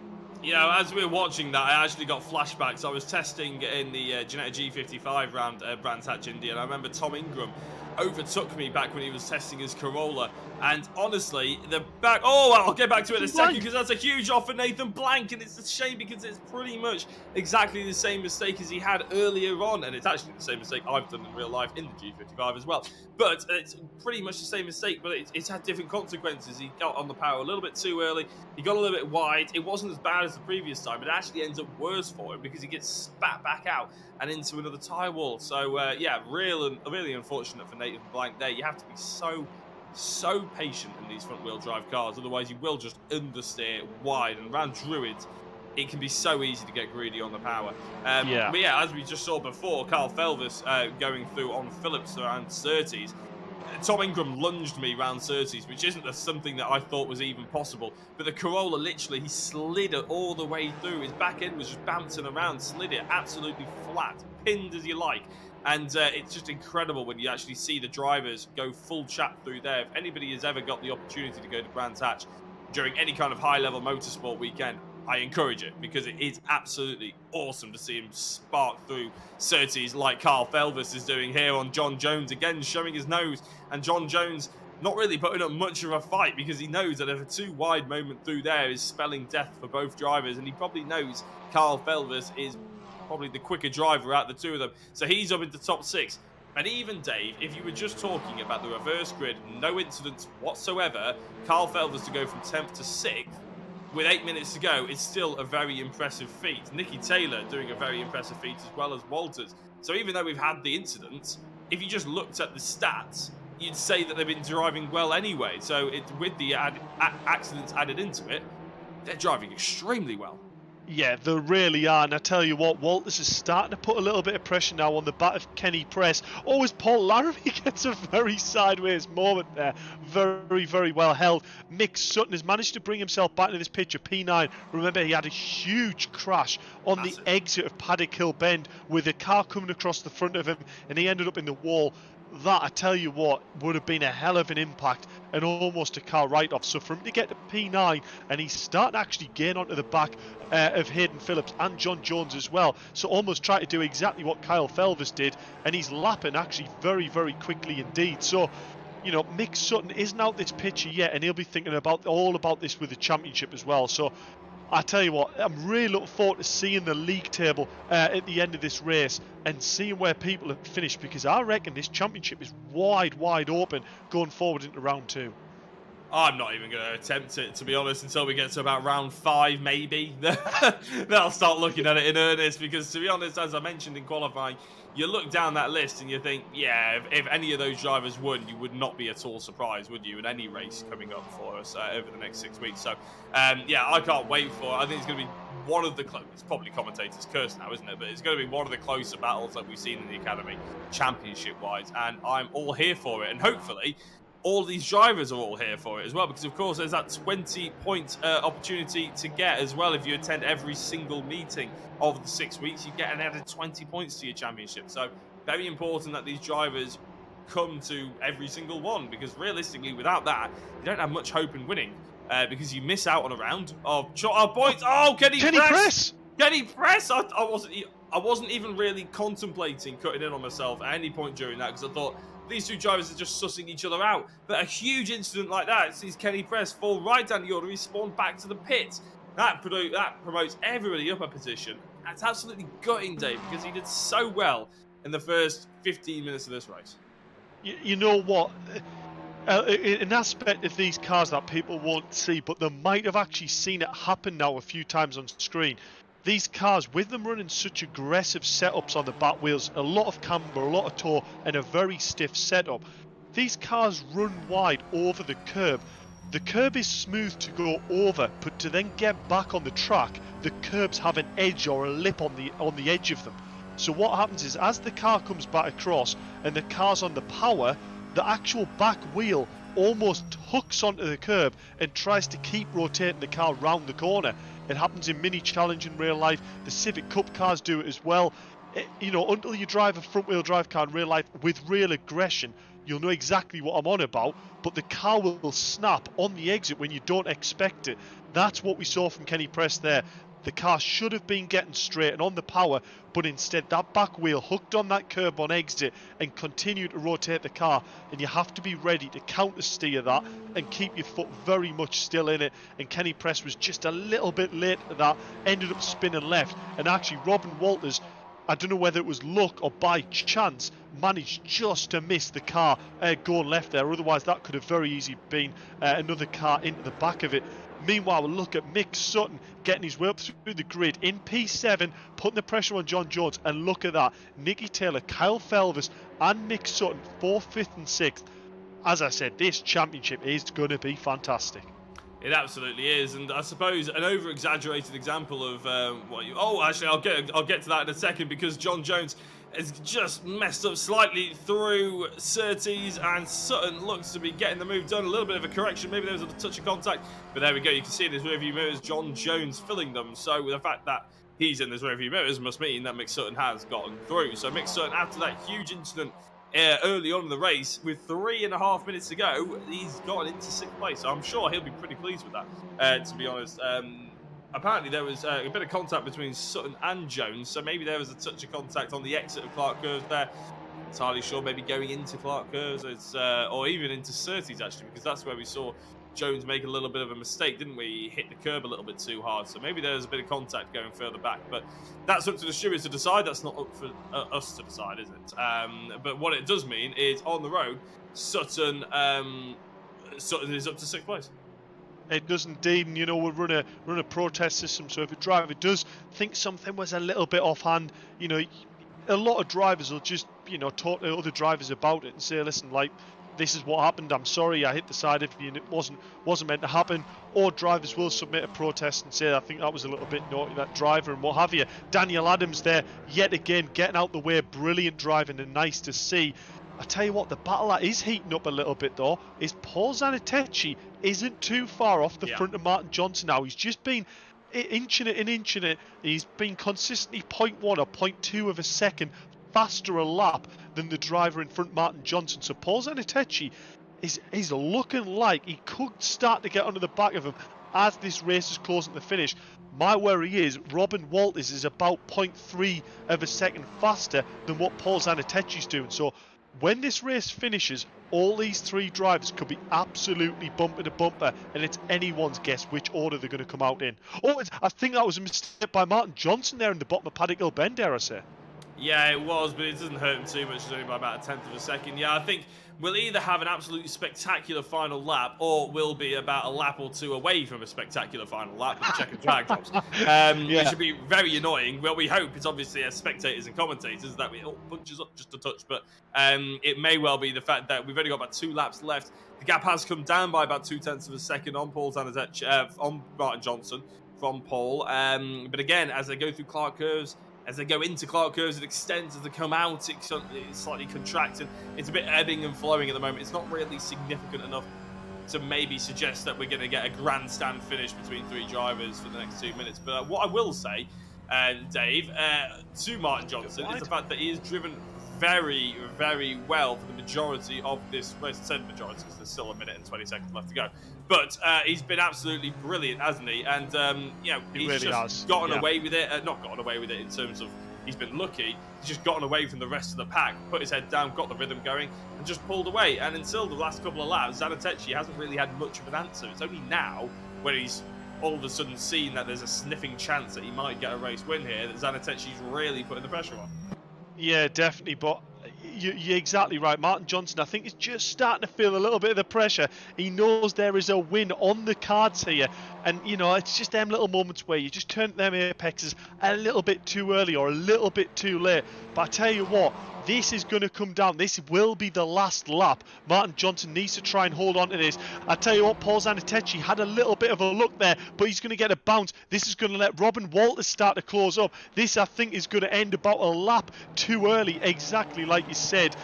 You know, as we were watching that, I actually got flashbacks. I was testing in the Ginetta G55 round Brands Hatch Indy, and I remember Tom Ingram overtook me back when he was testing his Corolla. And honestly, the back... Oh, I'll get back to it in a second, because that's a huge off for Nathan Blank, and it's a shame because it's pretty much exactly the same mistake as he had earlier on, and it's actually the same mistake I've done in real life in the G55 as well. But it's pretty much the same mistake, but it's had different consequences. He got on the power a little bit too early, he got a little bit wide. It wasn't as bad as the previous time, it actually ends up worse for him because he gets spat back out and into another tyre wall. So yeah, really unfortunate for Nathan Blank there. You have to be so patient in these front wheel drive cars, otherwise you will just understeer wide, and around Druids it can be so easy to get greedy on the power. But yeah, as we just saw before, Kyle Felvis going through on Phillips around Surtees. Tom Ingram lunged me round Surtees, which isn't something that I thought was even possible. But the Corolla, literally, he slid it all the way through. His back end was just bouncing around, slid it absolutely flat, pinned as you like. And it's just incredible when you actually see the drivers go full chat through there. If anybody has ever got the opportunity to go to Brands Hatch during any kind of high-level motorsport weekend, I encourage it, because it is absolutely awesome to see him spark through Surtees like Carl Felvis is doing here on John Jones, again showing his nose, and John Jones not really putting up much of a fight, because he knows that if a too wide moment through there is spelling death for both drivers, and he probably knows Carl Felvis is probably the quicker driver out of the two of them. So he's up into top 6. And even, Dave, if you were just talking about the reverse grid, no incidents whatsoever, Carl Felvis to go from 10th to 6th with 8 minutes to go is still a very impressive feat. Nicky Taylor doing a very impressive feat as well as Walters. So even though we've had the incidents, if you just looked at the stats, you'd say that they've been driving well anyway. So with the accidents added into it, they're driving extremely well. Yeah, they really are, and I tell you what, Walters is starting to put a little bit of pressure now on the back of Kenny Press. Always Paul Laramie gets a very sideways moment there. Very, very well held. Mick Sutton has managed to bring himself back into this picture, P9. Remember, he had a huge crash on the exit of Paddock Hill Bend with a car coming across the front of him, and he ended up in the wall. That, I tell you what, would have been a hell of an impact and almost a car write-off. So for him to get to P9, and he's starting to actually gain onto the back of Hayden Phillips and John Jones as well. So almost try to do exactly what Kyle Felvis did, and he's lapping actually very, very quickly indeed. So, you know, Mick Sutton isn't out this picture yet, and he'll be thinking about all about this with the championship as well. So I tell you what, I'm really looking forward to seeing the league table at the end of this race and seeing where people have finished, because I reckon this championship is wide, wide open going forward into round 2. I'm not even going to attempt it, to be honest, until we get to about round 5, maybe. Then I'll start looking at it in earnest, because, to be honest, as I mentioned in qualifying, you look down that list and you think, yeah, if any of those drivers won, you would not be at all surprised, would you, in any race coming up for us over the next 6 weeks. So, yeah, I can't wait for it. I think it's going to be one of the close. It's probably commentators' curse now, isn't it? But it's going to be one of the closer battles that we've seen in the Academy, championship-wise, and I'm all here for it. And hopefully all these drivers are all here for it as well, because of course there's that 20-point opportunity to get as well. If you attend every single meeting of the 6 weeks, you get an added 20 points to your championship. So very important that these drivers come to every single one, because realistically without that you don't have much hope in winning, because you miss out on a round of points. Oh, Kenny Press! Kenny Press! I wasn't even really contemplating cutting in on myself at any point during that, because I thought these two drivers are just sussing each other out. But a huge incident like that sees Kenny Press fall right down the order. He's spawned back to the pit. That promotes everybody up a position. That's absolutely gutting, Dave, because he did so well in the first 15 minutes of this race. You know what? An aspect of these cars that people won't see, but they might have actually seen it happen now a few times on screen. These cars, with them running such aggressive setups on the back wheels, a lot of camber, a lot of toe, and a very stiff setup, these cars run wide over the curb. The curb is smooth to go over, but to then get back on the track, the curbs have an edge or a lip on the edge of them. So what happens is, as the car comes back across and the car's on the power, the actual back wheel almost hooks onto the curb and tries to keep rotating the car round the corner. It happens in Mini Challenge in real life. The Civic Cup cars do it as well. You know, until you drive a front-wheel drive car in real life with real aggression, you'll know exactly what I'm on about, but the car will snap on the exit when you don't expect it. That's what we saw from Kenny Press there. The car should have been getting straight and on the power, but instead that back wheel hooked on that curb on exit and continued to rotate the car, and you have to be ready to counter steer that and keep your foot very much still in it. And Kenny Press was just a little bit late to that, ended up spinning left, and actually Robin Walters, I don't know whether it was luck or by chance, managed just to miss the car going left there. Otherwise that could have very easily been another car into the back of it. Meanwhile, we'll look at Mick Sutton getting his way up through the grid in P7, putting the pressure on John Jones, and look at that. Nicky Taylor, Kyle Felvis and Mick Sutton, 4th, 5th and 6th. As I said, this championship is going to be fantastic. It absolutely is, and I suppose an over-exaggerated example of actually, I'll get to that in a second, because John Jones has just messed up slightly through Surtees, and Sutton looks to be getting the move done. A little bit of a correction, maybe there was a touch of contact, but there we go. You can see in his rearview mirrors John Jones filling them. So the fact that he's in his rearview mirrors must mean that Mick Sutton has gotten through. So Mick Sutton, after that huge incident early on in the race, with 3.5 minutes to go, he's gotten into 6th place. So I'm sure he'll be pretty pleased with that, to be honest. apparently there was a bit of contact between Sutton and Jones, so maybe there was a touch of contact on the exit of Clark Curves there. Entirely sure, maybe going into Clark Curves, or even into Surtees actually, because that's where we saw Jones make a little bit of a mistake, didn't we? He hit the curb a little bit too hard, so maybe there's a bit of contact going further back, but that's up to the stewards to decide. That's not up for us to decide, is it? But what it does mean is on the road, Sutton is up to 6th place. It does indeed, and we'll run a protest system. So if a driver does think something was a little bit offhand, a lot of drivers will just talk to other drivers about it and say, listen, like, this is what happened. I'm sorry, I hit the side of you, and it wasn't meant to happen. Or drivers will submit a protest and say, I think that was a little bit naughty, that driver, and what have you. Daniel Adams there, yet again, getting out the way, brilliant driving and nice to see. I tell you what, the battle that is heating up a little bit though is Paul Zanettecchi isn't too far off the front of Martin Johnson now. He's just been inching it. He's been consistently 0.1 or 0.2 of a second faster a lap than the driver in front, Martin Johnson. So Paul Zanettecchi is looking like he could start to get under the back of him as this race is closing to the finish. My worry is Robin Walters is about 0.3 of a second faster than what Paul Zanettecchi's doing. So when this race finishes, all these 3 drivers could be absolutely bumper to bumper, and it's anyone's guess which order they're going to come out in. Oh, I think that was a mistake by Martin Johnson there in the bottom of Paddock Hill Bend, dare I say. Yeah, it was, but it doesn't hurt him too much. It's only by about 1/10 of a second. Yeah, I think we'll either have an absolutely spectacular final lap, or we'll be about a lap or 2 away from a spectacular final lap with checkered flag drops. It should be very annoying. Well, we hope it's obviously as spectators and commentators that it punches up just a touch, but it may well be the fact that we've only got about 2 laps left. The gap has come down by about 0.2 of a second on Paul Zanettecchi, on Martin Johnson from Paul. But again, as they go through Clark Curves, as they go into Clark Curves, it extends. As they come out, it slightly contracts, and it's a bit ebbing and flowing at the moment. It's not really significant enough to maybe suggest that we're going to get a grandstand finish between 3 drivers for the next 2 minutes. But what I will say, Dave, to Martin Johnson, is the fact that he has driven very, very well for the majority of this race. I said majority because there's still 1 minute and 20 seconds left to go. But he's been absolutely brilliant, hasn't he? And, he's really just gotten away with it. Not gotten away with it in terms of he's been lucky. He's just gotten away from the rest of the pack, put his head down, got the rhythm going, and just pulled away. And until the last couple of laps, Zanettecchi hasn't really had much of an answer. It's only now, when he's all of a sudden seen that there's a sniffing chance that he might get a race win here, that Zanettecchi's really putting the pressure on. Yeah, definitely, but you're exactly right. Martin Johnson, I think, is just starting to feel a little bit of the pressure. He knows there is a win on the cards here, and it's just them little moments where you just turn them apexes a little bit too early or a little bit too late. But I tell you what, this is going to come down. This will be the last lap. Martin Johnson needs to try and hold on to this. I tell you what, Paul Zanettecchi had a little bit of a look there, but he's going to get a bounce. This is going to let Robin Walters start to close up. This, I think, is going to end about a lap too early, exactly like you said.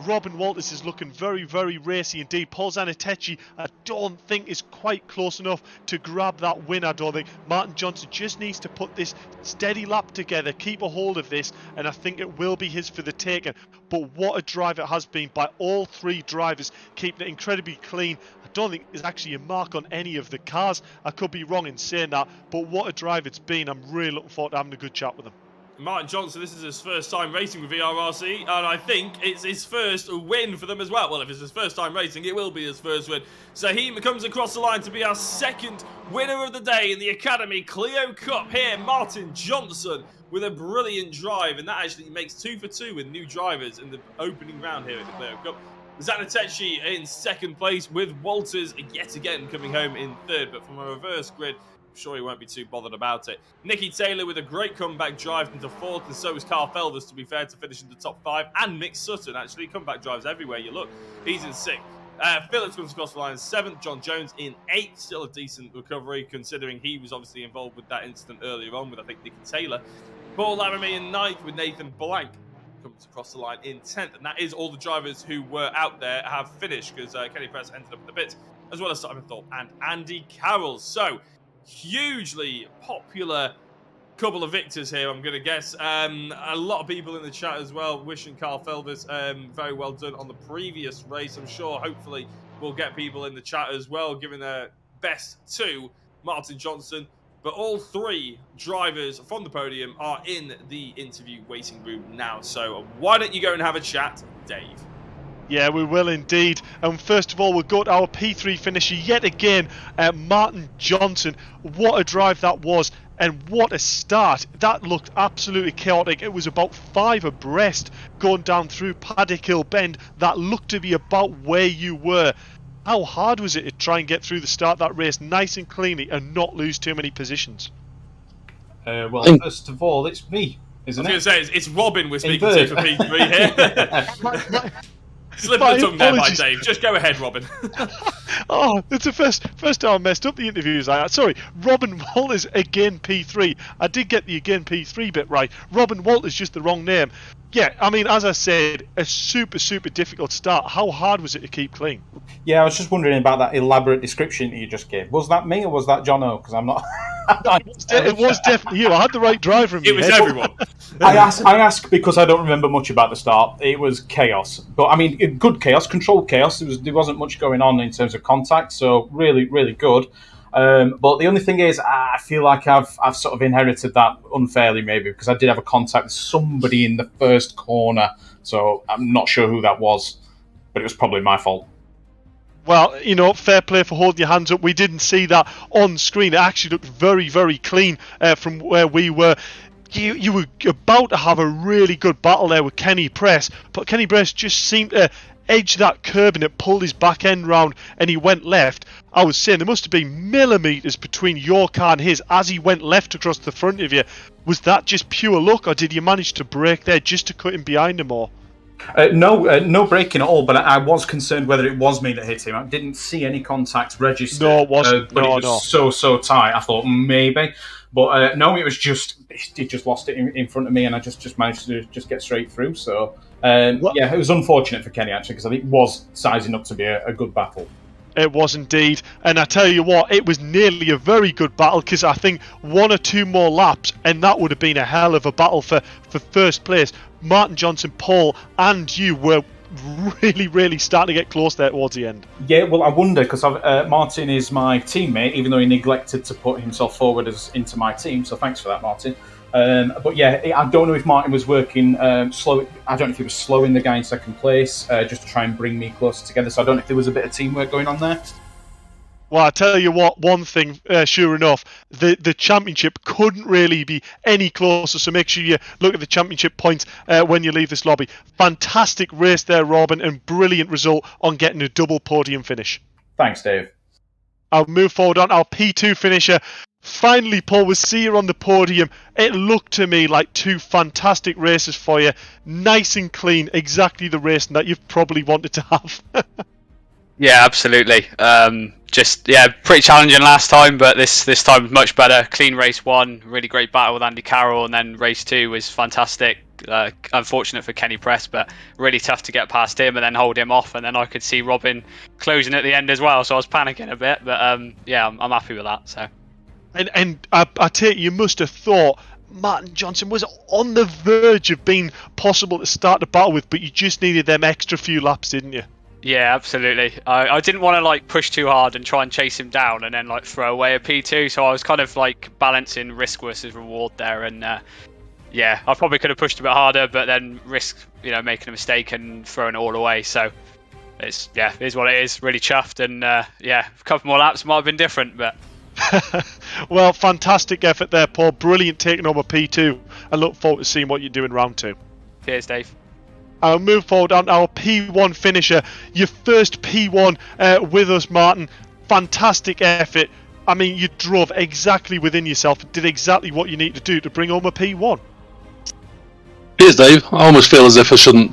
Robin Walters is looking very, very racy indeed. Paul Zanettecchi, I don't think, is quite close enough to grab that win, I don't think. Martin Johnson just needs to put this steady lap together, keep a hold of this, and I think it will be his for the taking. But what a drive it has been by all 3 drivers, keeping it incredibly clean. I don't think there's actually a mark on any of the cars. I could be wrong in saying that, but what a drive it's been. I'm really looking forward to having a good chat with him. Martin Johnson, this is his first time racing with VRRC, and I think it's his first win for them as well. Well, if it's his first time racing, it will be his first win. So he comes across the line to be our 2nd winner of the day in the Academy Clio Cup here. Martin Johnson with a brilliant drive, and that actually makes 2 for 2 with new drivers in the opening round here at the Clio Cup. Zanettecchi in 2nd place, with Walters yet again coming home in 3rd, but from a reverse grid. Sure, he won't be too bothered about it. Nicky Taylor with a great comeback drive into 4th, and so is Carl Felvers, to be fair, to finish in the top 5. And Mick Sutton, actually, comeback drives everywhere you look. He's in 6th. Phillips comes across the line in 7th. John Jones in 8th. Still a decent recovery, considering he was obviously involved with that incident earlier on with, I think, Nicky Taylor. Paul Laramie in 9th, with Nathan Blank comes across the line in 10th. And that is all the drivers who were out there have finished, because Kenny Press ended up in the pits, as well as Simon Thorpe and Andy Carroll. So, hugely popular couple of victors here, I'm going to guess. A lot of people in the chat as well wishing Carl Felvers very well done on the previous race. I'm sure, hopefully, we'll get people in the chat as well giving their best to Martin Johnson. But all three drivers from the podium are in the interview waiting room now. So why don't you go and have a chat, Dave? Yeah, we will indeed. And first of all, we'll go to our P3 finisher yet again, Martin Johnson. What a drive that was, and what a start. That looked absolutely chaotic. It was about 5 abreast going down through Paddock Hill Bend. That looked to be about where you were. How hard was it to try and get through the start of that race nice and cleanly and not lose too many positions? Well, first of all, it's me, isn't it? I was going to say, it's Robin we're speaking to for P3 here. Slip of the tongue there by Dave. Just go ahead, Robin. Oh, it's the first time I messed up the interviews. Sorry, Robin Walters again P3. I did get the again P3 bit right. Robin Walters, just the wrong name. Yeah, I mean, as I said, a super difficult start. How hard was it to keep clean? Yeah, I was just wondering about that elaborate description that you just gave. Was that me or was that Jono? Because I'm not... It was definitely you. I had the right driver in me. It was everyone. I ask because I don't remember much about the start. It was chaos. But, I mean, good chaos, controlled chaos. There wasn't much going on in terms of contact, so really good. But the only thing is, I feel like I've sort of inherited that unfairly, maybe, because I did have a contact with somebody in the first corner, so I'm not sure who that was, but it was probably my fault. Well, you know, fair play for holding your hands up. We didn't see that on screen. It actually looked very clean from where we were. You were about to have a really good battle there with Kenny Press, but Kenny Press just seemed to edge that curb and it pulled his back end round and he went left. I was saying there must have been millimetres between your car and his as he went left across the front of you. Was that just pure luck, or did you manage to brake there just to cut him behind him more? No braking at all, but I was concerned whether it was me that hit him. I didn't see any contact registered. No, it wasn't. But it was so tight. I thought maybe. But no, it was just... He just lost it in front of me and I just managed to just get straight through. So, yeah, it was unfortunate for Kenny, actually, because I think it was sizing up to be a good battle. It was indeed. And I tell you what, it was nearly a very good battle, because I think 1 or 2 more laps and that would have been a hell of a battle for first place. Martin Johnson, Paul and you were really starting to get close there towards the end. Yeah, well, I wonder, because Martin is my teammate, even though he neglected to put himself forward into my team, so thanks for that, Martin. But yeah, I don't know if Martin was working slow. I don't know if he was slowing the guy in second place just to try and bring me closer together. So I don't know if there was a bit of teamwork going on there. Well, I tell you what, one thing, sure enough, the championship couldn't really be any closer. So make sure you look at the championship points when you leave this lobby. Fantastic race there, Robin, and brilliant result on getting a double podium finish. Thanks, Dave. I'll move forward on our P2 finisher. Finally, Paul, we see you on the podium. It looked to me like 2 fantastic races for you. Nice and clean, exactly the racing that you've probably wanted to have. Yeah, absolutely. Pretty challenging last time, but this time was much better. Clean race 1, really great battle with Andy Carroll, and then race 2 was fantastic. Unfortunate for Kenny Press, but really tough to get past him and then hold him off, and then I could see Robin closing at the end as well, so I was panicking a bit, but I'm happy with that. So. And I take you must have thought Martin Johnson was on the verge of being possible to start the battle with, but you just needed them extra few laps, didn't you? Yeah, absolutely. I didn't want to push too hard and try and chase him down and then throw away a P2, so I was kind of balancing risk versus reward there, and I probably could have pushed a bit harder, but then risk making a mistake and throwing it all away. So it is what it is. Really chuffed, and a couple more laps might have been different, but. Well, fantastic effort there, Paul. Brilliant taking over P2. I look forward to seeing what you do in round 2. Cheers, Dave. I'll move forward on our P1 finisher. Your first P1 with us, Martin. Fantastic effort. I mean, you drove exactly within yourself, did exactly what you need to do to bring home a P1. Cheers, Dave. I almost feel as if I shouldn't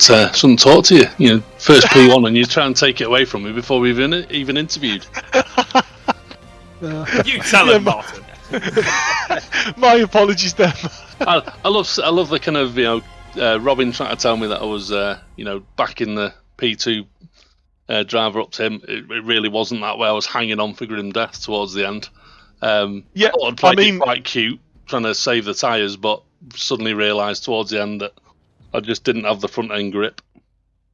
talk to you. First P1 and you try and take it away from me before we've even interviewed. You tell him, Martin. My apologies there. I love the kind of Robin trying to tell me that I was back in the P2 driver up to him. It really wasn't that way. I was hanging on for grim death towards the end. I'd played it quite cute, trying to save the tyres, but suddenly realised towards the end that I just didn't have the front end grip.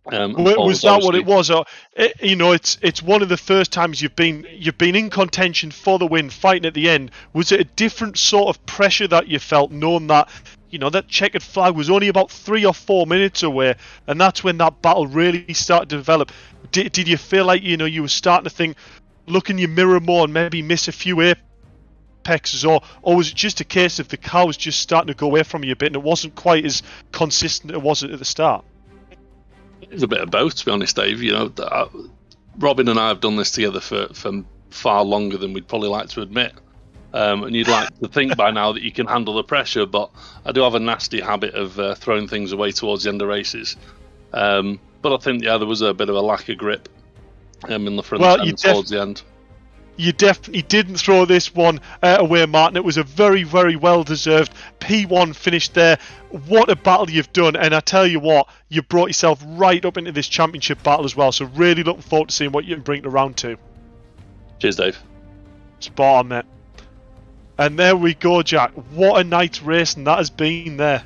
Was that what it was? Or, it's one of the first times you've been in contention for the win, fighting at the end. Was it a different sort of pressure that you felt, knowing that that checkered flag was only about 3 or 4 minutes away, and that's when that battle really started to develop? Did you feel like you were starting to think, look in your mirror more, and maybe miss a few apexes, or was it just a case of the car was just starting to go away from you a bit, and it wasn't quite as consistent as it was at the start? It's a bit of both, to be honest, Dave. Robin and I have done this together for far longer than we'd probably like to admit. And you'd like to think by now that you can handle the pressure, but I do have a nasty habit of throwing things away towards the end of races. But I think, there was a bit of a lack of grip in the front end towards the end. You definitely didn't throw this one away, Martin. It was a very, very well-deserved P1 finish there. What a battle you've done. And I tell you what, you brought yourself right up into this championship battle as well. So really looking forward to seeing what you can bring to round 2. Cheers, Dave. Spot on, mate. And there we go, Jack. What a night's racing that has been there.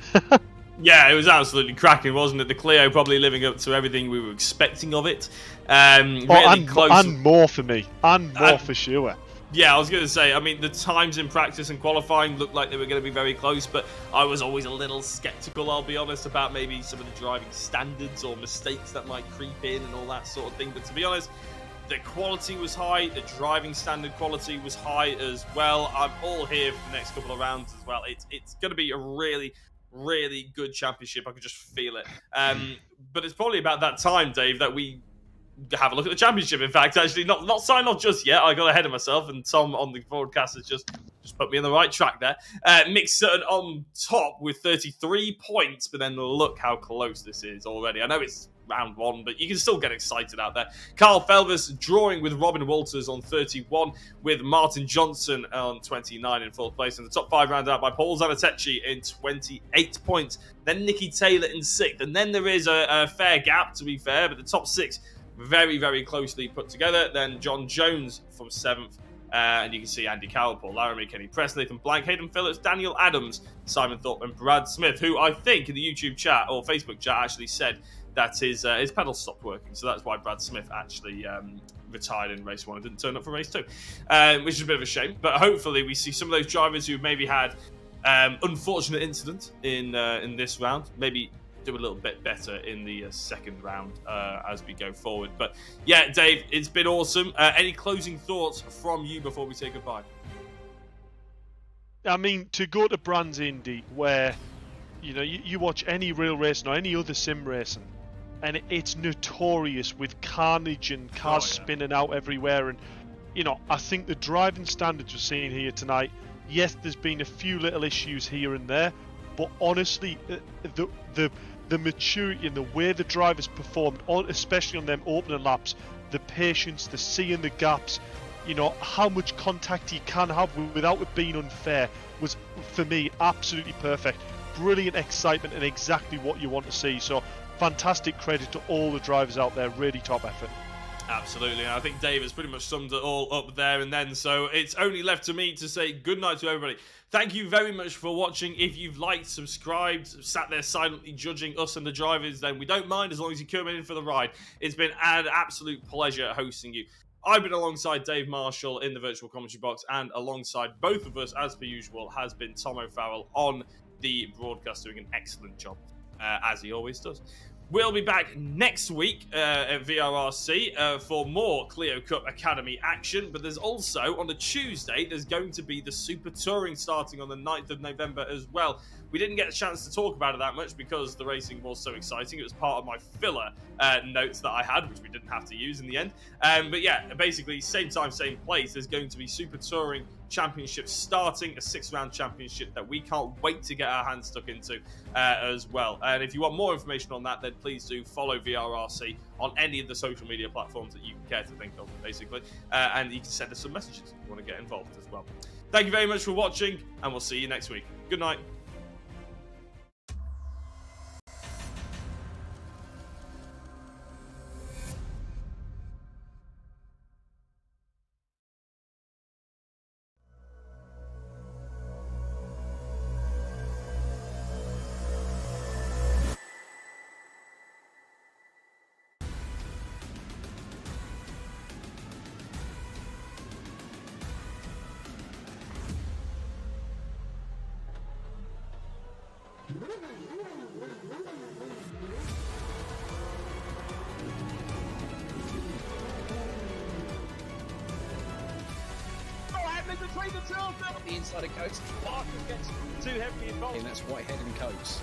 Yeah, it was absolutely cracking, wasn't it? The Clio probably living up to everything we were expecting of it. Really close. And more for me. And more for sure. Yeah, I was going to say, I mean, the times in practice and qualifying looked like they were going to be very close, but I was always a little sceptical, I'll be honest, about maybe some of the driving standards or mistakes that might creep in and all that sort of thing. But to be honest, the quality was high, the driving standard quality was high as well. I'm all here for the next couple of rounds as well. It's going to be a really, really good championship. I could just feel it. But it's probably about that time, Dave, that we have a look at the championship. In fact, actually, not sign off just yet. I got ahead of myself, and Tom on the broadcast has just put me on the right track there. Mick Sutton on top with 33 points, but then look how close this is already. I know it's round 1, but you can still get excited out there. Carl Felvis drawing with Robin Walters on 31, with Martin Johnson on 29 in 4th place. And the top 5 rounded out by Paul Zanatechi in 28 points. Then Nicky Taylor in 6th. And then there is a fair gap, to be fair, but the top 6 very, very closely put together. Then John Jones from 7th. And you can see Andy Carroll, Paul Laramie, Kenny Press, Nathan Blank, Hayden Phillips, Daniel Adams, Simon Thorpe, and Brad Smith, who I think in the YouTube chat or Facebook chat actually said that his pedal stopped working. So that's why Brad Smith actually retired in race 1 and didn't turn up for race 2, which is a bit of a shame. But hopefully we see some of those drivers who maybe had unfortunate incident in this round, maybe do a little bit better in the second round as we go forward. But yeah, Dave, it's been awesome. Any closing thoughts from you before we say goodbye? I mean, to go to Brands Indy, where you watch any real racing or any other sim racing, and it's notorious with carnage and cars spinning out everywhere. And I think the driving standards we're seeing here tonight, yes, there's been a few little issues here and there, but honestly, the maturity and the way the drivers performed, especially on them opening laps, the patience, the seeing the gaps, how much contact you can have without it being unfair, was, for me, absolutely perfect. Brilliant excitement and exactly what you want to see. So fantastic credit to all the drivers out there. Really top effort. Absolutely. And I think Dave has pretty much summed it all up there and then. So it's only left to me to say good night to everybody. Thank you very much for watching. If you've liked, subscribed, sat there silently judging us and the drivers, then we don't mind as long as you come in for the ride. It's been an absolute pleasure hosting you. I've been alongside Dave Marshall in the virtual commentary box, and alongside both of us, as per usual, has been Tom O'Farrell on the broadcast, doing an excellent job, as he always does. We'll be back next week at VRRC for more Clio Cup Academy action, but there's also, on a Tuesday, there's going to be the Super Touring starting on the 9th of November as well. We didn't get a chance to talk about it that much because the racing was so exciting. It was part of my filler notes that I had, which we didn't have to use in the end. But yeah, basically, same time, same place. There's going to be Super Touring Championship starting, a 6-round championship that we can't wait to get our hands stuck into as well. And if you want more information on that, then please do follow VRRC on any of the social media platforms that you can care to think of, basically. And you can send us some messages if you want to get involved as well. Thank you very much for watching, and we'll see you next week. Good night. The inside of Coates. Parker gets too heavily involved. And that's Whitehead and Coates.